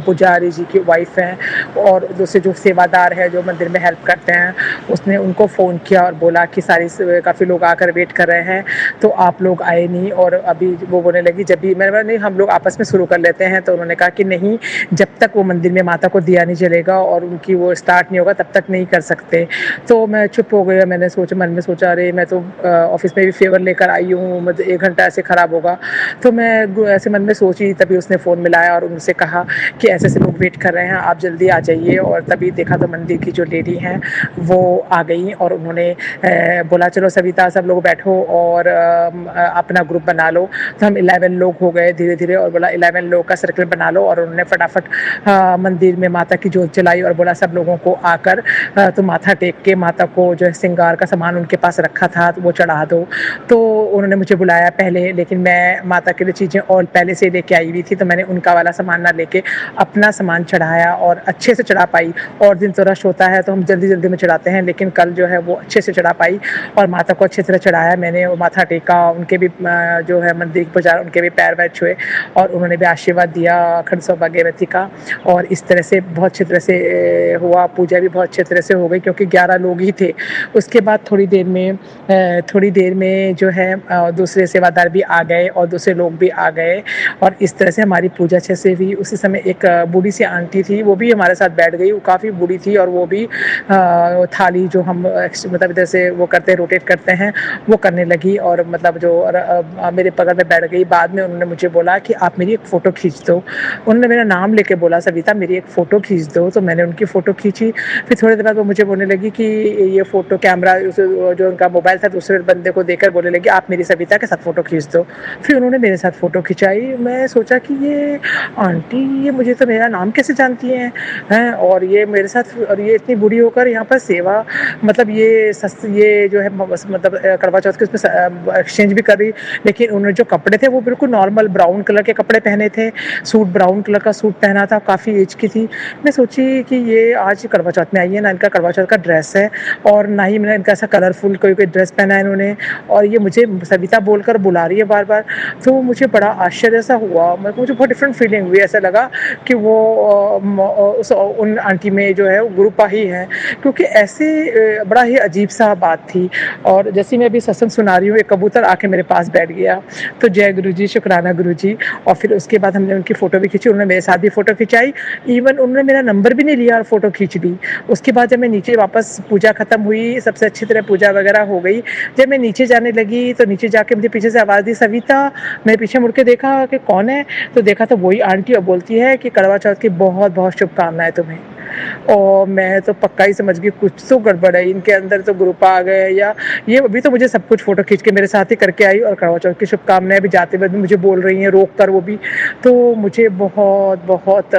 पुजारी जी की वाइफ हैं और दूसरे जो सेवादार है जो मंदिर में हेल्प करते हैं, उसने उनको फ़ोन किया और बोला कि काफ़ी लोग आकर वेट कर रहे हैं, तो आप लोग आए नहीं। और अभी वो बोलने लगी, जब भी मैंने बोला नहीं हम लोग आपस में शुरू कर लेते हैं, तो उन्होंने कहा कि नहीं, जब तक वो मंदिर में माता को दिया नहीं जलेगा और उनकी वो स्टार्ट नहीं होगा तब तक नहीं कर सकते। तो मैं चुप हो गया। मैंने सोचा, मन में सोचा, अरे मैं तो ऑफिस में भी फेवर लेकर आई हूँ, मतलब 1 घंटा ऐसे ख़राब होगा। तो मैं ऐसे मन में सोची, तभी उसने फ़ोन मिलाया और उनसे कहा कि ऐसे ऐसे लोग वेट कर रहे हैं, आप जल्दी आ जाइए। और तभी देखा तो मंदिर की जो लेडी हैं वो आ गई और उन्होंने बोला चलो सविता सब लोग बैठो और अपना ग्रुप बना लो। तो हम 11 लोग हो गए धीरे धीरे और बोला 11 लोग का सर्कल बना लो। और उन्होंने फटाफट मंदिर में माता की जोत जलाई और बोला सब लोगों को आकर तो माथा टेक के माता को जो है श्रृंगार का सामान उनके पास रखा था तो वो चढ़ा दो। तो उन्होंने मुझे बुलाया पहले, लेकिन मैं माता के लिए चीज़ें और पहले से लेके आई हुई थी, तो मैंने उनका वाला सामान ना लेके अपना सामान चढ़ाया और अच्छे से चढ़ा पाई। और दिन तो रश होता है तो हम जल्दी जल्दी में चढ़ाते हैं, लेकिन कल जो है वो अच्छे से चढ़ा पाई और माता को अच्छी तरह चढ़ाया मैंने। वो माथा टेका, उनके भी जो है मंदिर पुजारी उनके भी पैर वैर छुए और उन्होंने भी आशीर्वाद दिया अखंड सौभाग्यवती का। और इस तरह से बहुत अच्छी तरह से हुआ, पूजा भी बहुत अच्छी तरह से हो गई क्योंकि 11 लोग ही थे। उसके बाद थोड़ी देर में जो है दूसरे सेवादार भी आ गए और दूसरे लोग भी आ गए और इस तरह से हमारी पूजा अच्छे से हुई। उसी समय एक बूढ़ी सी आंटी थी, वो भी हमारे साथ बैठ गई। वो काफ़ी बूढ़ी थी और वो भी थाली जो हम मतलब इधर से वो करते हैं, रोटेट करते हैं, वो करने लगी और मतलब जो मेरे बगल में बैठ गई। बाद में उन्होंने मुझे बोला कि आप मेरी एक फ़ोटो खींच दो। उन्होंने मेरा नाम लेके बोला सविता मेरी एक फ़ोटो खींच दो। तो मैंने उनकी फ़ोटो खींची। फिर थोड़ी देर बाद वो मुझे बोलने लगी कि ये फ़ोटो कैमरा जो उनका मोबाइल था दूसरे बंदे को देकर बोलने लगी आप मेरी सविता के साथ फ़ोटो खींच दो। फिर उन्होंने मेरे साथ फ़ोटो खिंचाई। मैं सोचा कि ये आंटी ये मुझे तो मेरा नाम कैसे जानती हैं और ये मेरे साथ और ये इतनी बूढ़ी होकर यहाँ पर सेवा मतलब ये जो है मतलब करवा चौथ के उसमें एक्सचेंज भी कर रही। लेकिन उन्होंने जो कपड़े थे वो बिल्कुल नॉर्मल ब्राउन कलर के कपड़े पहने थे, सूट ब्राउन कलर का सूट पहना था, काफ़ी एज की थी। मैं सोची कि ये आज करवा चौथ में आई है, ना इनका करवा चौथ का ड्रेस है और ना ही मैंने इनका ऐसा कलरफुल कोई ड्रेस पहना है इन्होंने, और ये मुझे सविता बोलकर बुला रही है बार बार। तो मुझे बड़ा आश्चर्य सा हुआ, मुझे बहुत डिफरेंट फीलिंग हुई। ऐसा लगा कि वो उन आंटी में जो है गुरुपा ही है, क्योंकि ऐसे बड़ा ही अजीब सा बात थी। और जैसे मैं अभी सत्संग सुना रही हूँ, एक कबूतर आके मेरे पास बैठ गया। तो जय गुरु जी, शुक्राना गुरु जी। और फिर उसके बाद हमने उनकी फ़ोटो भी खींची, उन्होंने मेरे साथ भी फ़ोटो खिंचाई। इवन उन्होंने मेरा नंबर भी नहीं लिया और फ़ोटो खींच ली। उसके बाद जब मैं नीचे वापस पूजा ख़त्म हुई, सबसे अच्छी तरह पूजा वगैरह हो गई। जब मैं नीचे जाने लगी तो नीचे जाके मुझे पीछे से आवाज़ दी सविता। मैं पीछे मुड़ के देखा कि कौन है, तो देखा तो वही आंटी और बोलती है कि करवा चौथ की बहुत बहुत शुभकामनाएं तुम्हें। और मैं तो पक्का ही समझ गई कुछ तो गड़बड़ है, इनके अंदर तो ग्रुप आ गए या ये अभी तो मुझे सब कुछ फ़ोटो खींच के मेरे साथ ही करके आई और करवा चौथ की शुभकामनाएं भी जाते हुए भी मुझे बोल रही हैं रोक कर वो भी। तो मुझे बहुत बहुत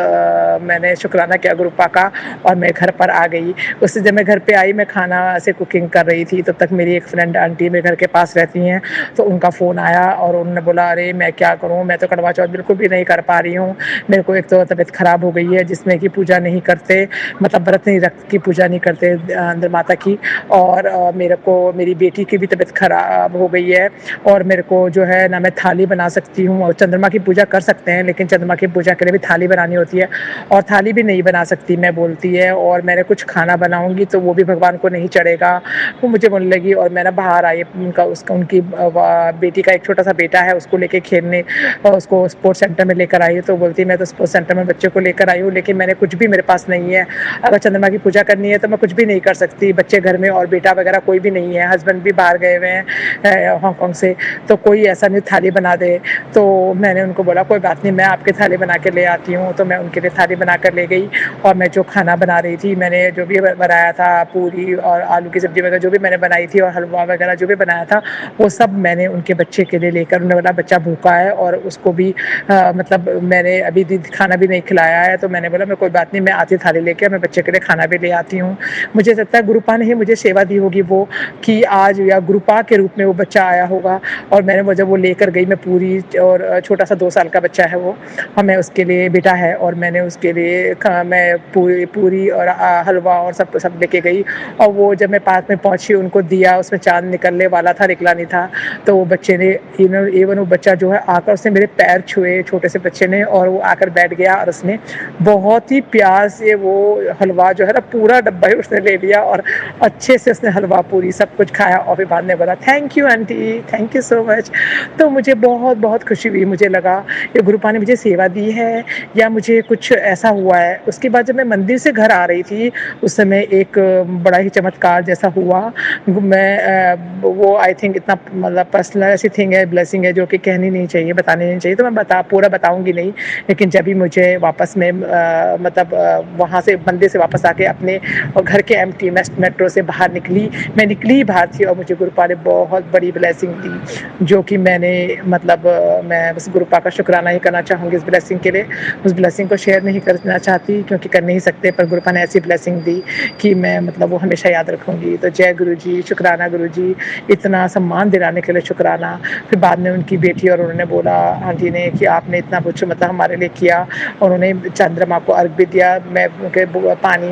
मैंने शुक्राना किया ग्रुपा का और मैं घर पर आ गई। उससे जब मैं घर पे आई, मैं खाना से कुकिंग कर रही थी, तब तक मेरी एक फ्रेंड आंटी मेरे घर के पास रहती हैं, तो उनका फ़ोन आया और उन्होंने बोला अरे मैं क्या करूँ, मैं तो करवा चौथ बिल्कुल भी नहीं कर पा रही हूँ। मेरे को एक तो तबीयत ख़राब हो गई है जिसमें कि पूजा नहीं करते, मतलब व्रत नहीं रख की पूजा नहीं करते अंदर माता की, और मेरे को मेरी बेटी की भी तबीयत ख़राब हो गई है और मेरे को जो है ना मैं थाली बना सकती हूँ। और चंद्रमा की पूजा कर सकते हैं लेकिन चंद्रमा की पूजा के लिए भी थाली बनानी होती है और थाली भी नहीं बना सकती मैं बोलती है, और मैंने कुछ खाना बनाऊंगी तो वो भी भगवान को नहीं चढ़ेगा। वो मुझे बोलने लगी और मैं ना बाहर आई, उनकी बेटी का एक छोटा सा बेटा है उसको लेके खेलने, उसको स्पोर्ट्स सेंटर में लेकर आई। तो बोलती मैं तो स्पोर्ट्स सेंटर में बच्चे को लेकर आई हूँ लेकिन मैंने कुछ भी मेरे पास नहीं है है। अगर चंद्रमा की पूजा करनी है तो मैं कुछ भी नहीं कर सकती, बच्चे घर में और बेटा वगैरह कोई भी नहीं है, हस्बैंड भी बाहर गए हुए हैं हांगकांग से, तो कोई ऐसा नहीं थाली बना दे। तो मैंने उनको बोला कोई बात नहीं, मैं आपके थाली बना के ले आती हूँ। तो मैं उनके लिए थाली बना कर ले गई और मैं जो खाना बना रही थी, मैंने जो भी बनाया था, पूरी और आलू की सब्जी वगैरह जो भी मैंने बनाई थी और हलवा वगैरह जो भी बनाया था, वो सब मैंने उनके बच्चे के लिए लेकर, उन्होंने बोला बच्चा भूखा है और उसको भी मतलब मैंने अभी खाना भी नहीं खिलाया है। तो मैंने बोला मैं कोई बात नहीं, मैं आती थाली लेके मैं बच्चे के लिए खाना भी ले आती हूँ। मुझे लगता है गुरुपा ने ही मुझे सेवा दी होगी वो, कि आज या गुरुपा के रूप में वो बच्चा आया होगा। और मैंने वो जब वो लेकर गई, मैं पूरी और छोटा सा 2 साल का बच्चा है वो, और मैं उसके लिए बेटा है, और मैंने उसके लिए मैं पूरी और हलवा और सब लेके गई। और वो जब मैं पास में पहुंची उनको दिया, उसमें चांद निकलने वाला था, निकला नहीं था। तो वो बच्चे ने इवन वो बच्चा जो है आकर उसने मेरे पैर छुए, छोटे से बच्चे ने, और वो आकर बैठ गया और उसने बहुत ही प्यार से वो हलवा जो है ना, पूरा डब्बा ही उसने ले लिया और अच्छे से उसने हलवा पूरी सब कुछ खाया। और फिर बाद में बोला thank you aunty, thank you so much. तो मुझे बहुत बहुत खुशी हुई, मुझे लगा ये गुरुपा ने मुझे सेवा दी है या मुझे कुछ ऐसा हुआ है। उसके बाद जब मैं मंदिर से घर आ रही थी उस समय एक बड़ा ही चमत्कार जैसा हुआ। मैं वो आई थिंक इतना मतलब पर्सनल ऐसी थिंग है, ब्लेसिंग है, जो कि कहनी नहीं चाहिए, बतानी नहीं चाहिए, तो मैं पूरा बताऊंगी नहीं। लेकिन जब भी मुझे वापस में मतलब वहाँ से मंदिर से वापस आके अपने घर के एमटी मेट्रो से बाहर निकली, मैं निकली बाहर थी और मुझे गुरुपा ने बहुत बड़ी ब्लेसिंग दी, जो कि मैंने मतलब मैं उस गुरुपा का शुक्राना ही करना चाहूँगी इस ब्लेसिंग के लिए। उस ब्लेसिंग को शेयर नहीं करना चाहती क्योंकि कर नहीं सकते, पर गुरुपा ने ऐसी ब्लेसिंग दी कि मैं मतलब वो हमेशा याद रखूँगी। तो जय गुरु जी, शुक्राना गुरु जी, इतना सम्मान दिलाने के लिए शुक्राना। फिर बाद में उनकी बेटी और उन्होंने बोला आंटी ने कि आपने इतना कुछ मतलब हमारे लिए किया, और उन्होंने चंद्रमा को अर्घ भी दिया। मैं उनके पानी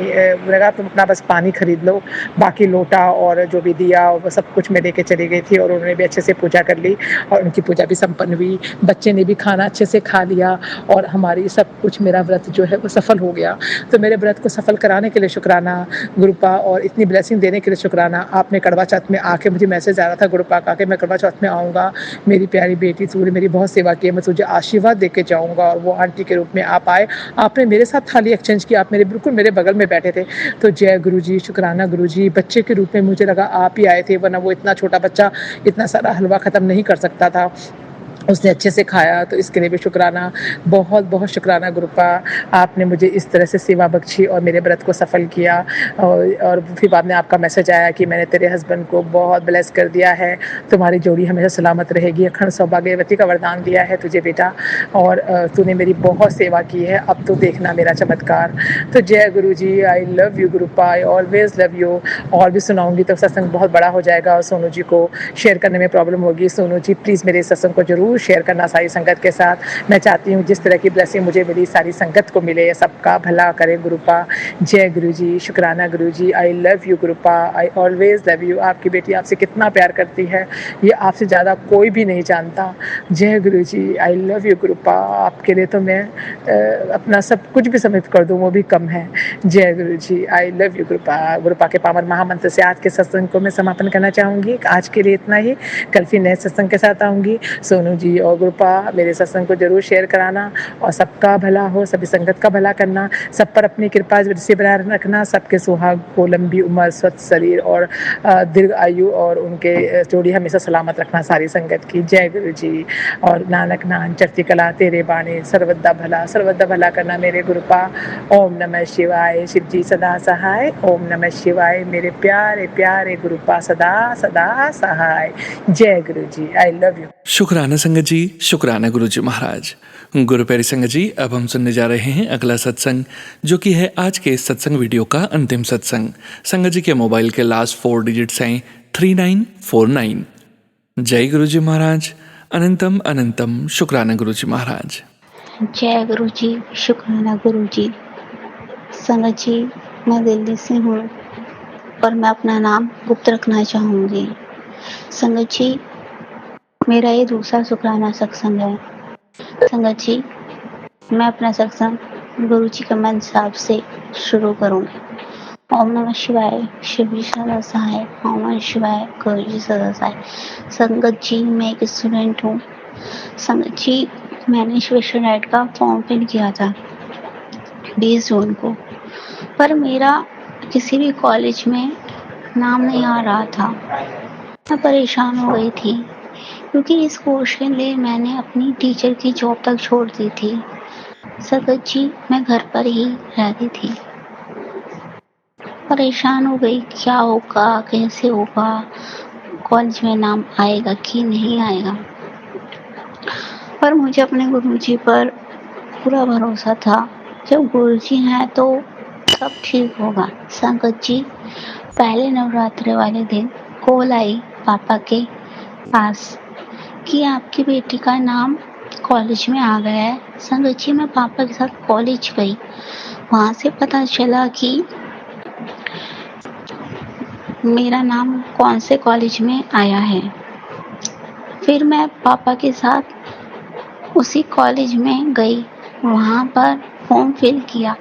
लगा, तुम अपना बस पानी खरीद लो, बाकी लोटा और जो भी दिया वो सब कुछ मैं लेके चली गई थी। और उन्होंने भी अच्छे से पूजा कर ली और उनकी पूजा भी संपन्न हुई, बच्चे ने भी खाना अच्छे से खा लिया और हमारी सब कुछ, मेरा व्रत जो है वो सफल हो गया। तो मेरे व्रत को सफल कराने के लिए शुक्राना गुरुपा, और इतनी ब्लेसिंग देने के लिए शुक्राना। आपने कड़वा चौथ में आके, मुझे मैसेज आ रहा था गुरुपा का कि मैं कड़वा चौथ में आऊँगा, मेरी प्यारी बेटी तूने मेरी बहुत सेवा की है, मैं तुझे आशीर्वाद दे के जाऊँगा। और वो आंटी के रूप में आप आए, आपने मेरे साथ थाली एक्सचेंज किया, आप मेरे बिल्कुल मेरे बगल में बैठे थे। तो जय गुरु जी, शुक्राना गुरु जी। बच्चे के रूप में मुझे लगा आप ही आए थे, वरना वो इतना छोटा बच्चा इतना सारा हलवा ख़त्म नहीं कर सकता था, उसने अच्छे से खाया। तो इसके लिए भी शुक्राना, बहुत बहुत शुक्राना गुरुपा, आपने मुझे इस तरह से सेवा बख्शी और मेरे व्रत को सफल किया। और फिर बाद में आपका मैसेज आया कि मैंने तेरे हस्बैंड को बहुत ब्लेस कर दिया है, तुम्हारी जोड़ी हमेशा सलामत रहेगी, अखंड सौभाग्यवती का वरदान दिया है तुझे बेटा, और तूने मेरी बहुत सेवा की है, अब तो देखना मेरा चमत्कार। तो जय Guru ji, I love you Gurupa, I always love you. और भी सुनाऊंगी तो सत्संग बहुत बड़ा हो जाएगा और सोनू जी को शेयर करने में प्रॉब्लम होगी। सोनू जी प्लीज़ मेरे सत्संग को जरूर शेयर करना सारी संगत के साथ। मैं चाहती हूँ जिस तरह की ब्लेसिंग मुझे मिली सारी संगत को मिले, सबका भला करे गुरुपा। जय गुरु जी, शुक्राना Guru ji, I love you Gurupa, I always love you. आपकी बेटी आपसे कितना प्यार करती है ये आपसे ज़्यादा कोई भी नहीं जानता। जय Guru ji, I love you गुरुपा, आपके लिए तो मैं अपना सब कुछ भी समर्पित कर दूँ वो भी कम है। जय Guru ji, I love you गुरुपा। गुरुपा के पावन महामंत्र से आज के सत्संग को मैं समापन करना चाहूँगी। आज के लिए इतना ही, कल फिर नए सत्संग के साथ आऊँगी। सोनू जी और गुरुपा मेरे सत्संग को जरूर शेयर कराना, और सबका भला हो, सभी संगत का भला करना, सब पर अपनी कृपा से बनाए रखना, सबके सुहाग को लंबी उम्र, स्वस्थ शरीर और दीर्घ आयु, और उनके जोड़ी हमेशा सलामत रखना सारी संगत की। जय गुरु जी। और नानक नाम चढ़ती कला तेरे बाणी, सर्वदा भला करना मेरे गुरुपा। ओम नमः शिवाय, शिव जी सदा सहाय। ओम नमः शिवाय, मेरे प्यारे प्यारे गुरुपा सदा सदा सहाय। जय Guru ji, I love you. शुक्राना संगत जी, शुक्राना गुरु जी महाराज। गुरु प्यारी संगत जी, अब हम सुनने जा रहे हैं अगला सत्संग, जो कि है आज के इस सत्संग वीडियो का अंतिम सत्संग। संगत जी के मोबाइल के लास्ट 4 डिजिट्स हैं 3949। जय गुरु जी महाराज, अनंतम अनंतम शुक्राना गुरु जी महाराज। जय गुरु जी, शुक्राना गुरु जी। संगत जी, मैं दिल्ली से हूँ और मैं अपना नाम गुप्त रखना चाहूँगी। संगत जी, मेरा ये दूसरा शुक्राना सत्संग है। संगत जी, मैं अपना सत्संग गुरु जी के मंत्र साहब से शुरू करूँगी। ओम नमः शिवाय, शिव जी सदा सहाय। ओम नमः शिवाय, गुरु जी सदा सहाय। संगत जी, मैं एक स्टूडेंट हूँ। संगत जी, मैंने स्पेशल नाइट का फॉर्म फिल किया था 20 जून को, पर मेरा किसी भी कॉलेज में नाम नहीं आ रहा था। मैं परेशान हो गई थी क्योंकि इस कोर्स के लिए मैंने अपनी टीचर की जॉब तक छोड़ दी थी। संगत जी, मैं घर पर ही रहती थी। परेशान हो गई, क्या होगा, कैसे होगा, कॉलेज में नाम आएगा कि नहीं आएगा। पर मुझे अपने गुरुजी पर पूरा भरोसा था। जब गुरुजी हैं तो सब ठीक होगा। संगत जी, पहले नवरात्रि वाले दिन कॉल आई पापा के पास कि आपकी बेटी का नाम कॉलेज में आ गया है। संगत जी, मैं पापा के साथ कॉलेज गई। वहाँ से पता चला कि मेरा नाम कौन से कॉलेज में आया है। फिर मैं पापा के साथ उसी कॉलेज में गई, वहाँ पर फॉर्म फिल किया।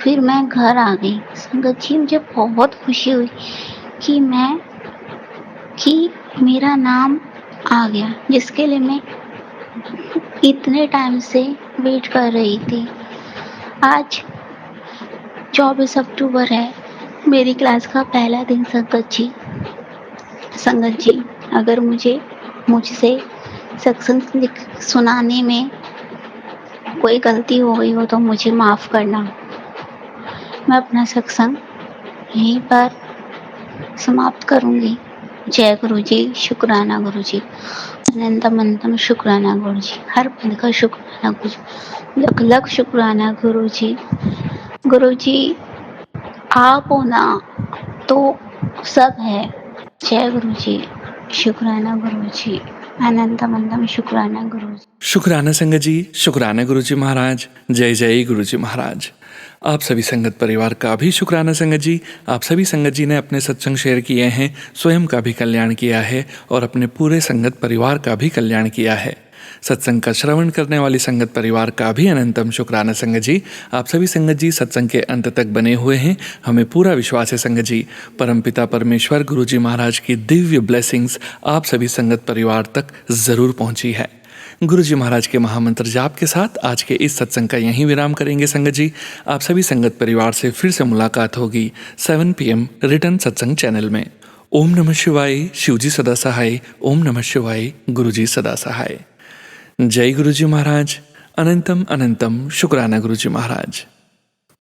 फिर मैं घर आ गई। संगत जी, मुझे बहुत खुशी हुई कि मेरा नाम आ गया, जिसके लिए मैं इतने टाइम से वेट कर रही थी। आज 24 अक्टूबर है, मेरी क्लास का पहला दिन। संगत जी, अगर मुझसे सत्संग सुनाने में कोई गलती हो गई हो तो मुझे माफ़ करना। मैं अपना सत्संग यहीं पर समाप्त करूँगी। जय गुरु जी, शुक्राना गुरु जी, अनंतम अनंतम शुक्राना गुरु जी, हर पल का शुक्राना गुरु जी, लख लख शुक्राना गुरु जी। गुरु जी, आप हो ना तो सब है। जय गुरु जी, शुक्राना गुरु जी, अनंतम अनंतम शुक्राना गुरु जी। शुक्राना संगत जी, शुक्राना गुरु जी महाराज। जय जय गुरु जी महाराज। आप सभी संगत परिवार का भी शुक्राना संगत जी। आप सभी संगत जी ने अपने सत्संग शेयर किए हैं, स्वयं का भी कल्याण किया है और अपने पूरे संगत परिवार का भी कल्याण किया है। सत्संग का श्रवण करने वाली संगत परिवार का भी अनंतम शुक्राना संगत जी। आप सभी संगत जी सत्संग के अंत तक बने हुए हैं। हमें पूरा विश्वास है संगत जी, परमपिता परमेश्वर गुरु जी महाराज की दिव्य ब्लेसिंग्स आप सभी संगत परिवार तक जरूर पहुंची है। गुरु जी महाराज के महामंत्र जाप के साथ आज के इस सत्संग का यहीं विराम करेंगे संगत जी। आप सभी संगत परिवार से फिर से मुलाकात होगी 7 PM रिटर्न सत्संग चैनल में। ओम नमः शिवाय, शिव जी सदा सहाय। ओम नमः शिवाय, गुरु जी सदा सहाय। जय गुरु जी महाराज। अनंतम अनंतम शुक्राना गुरु जी महाराज।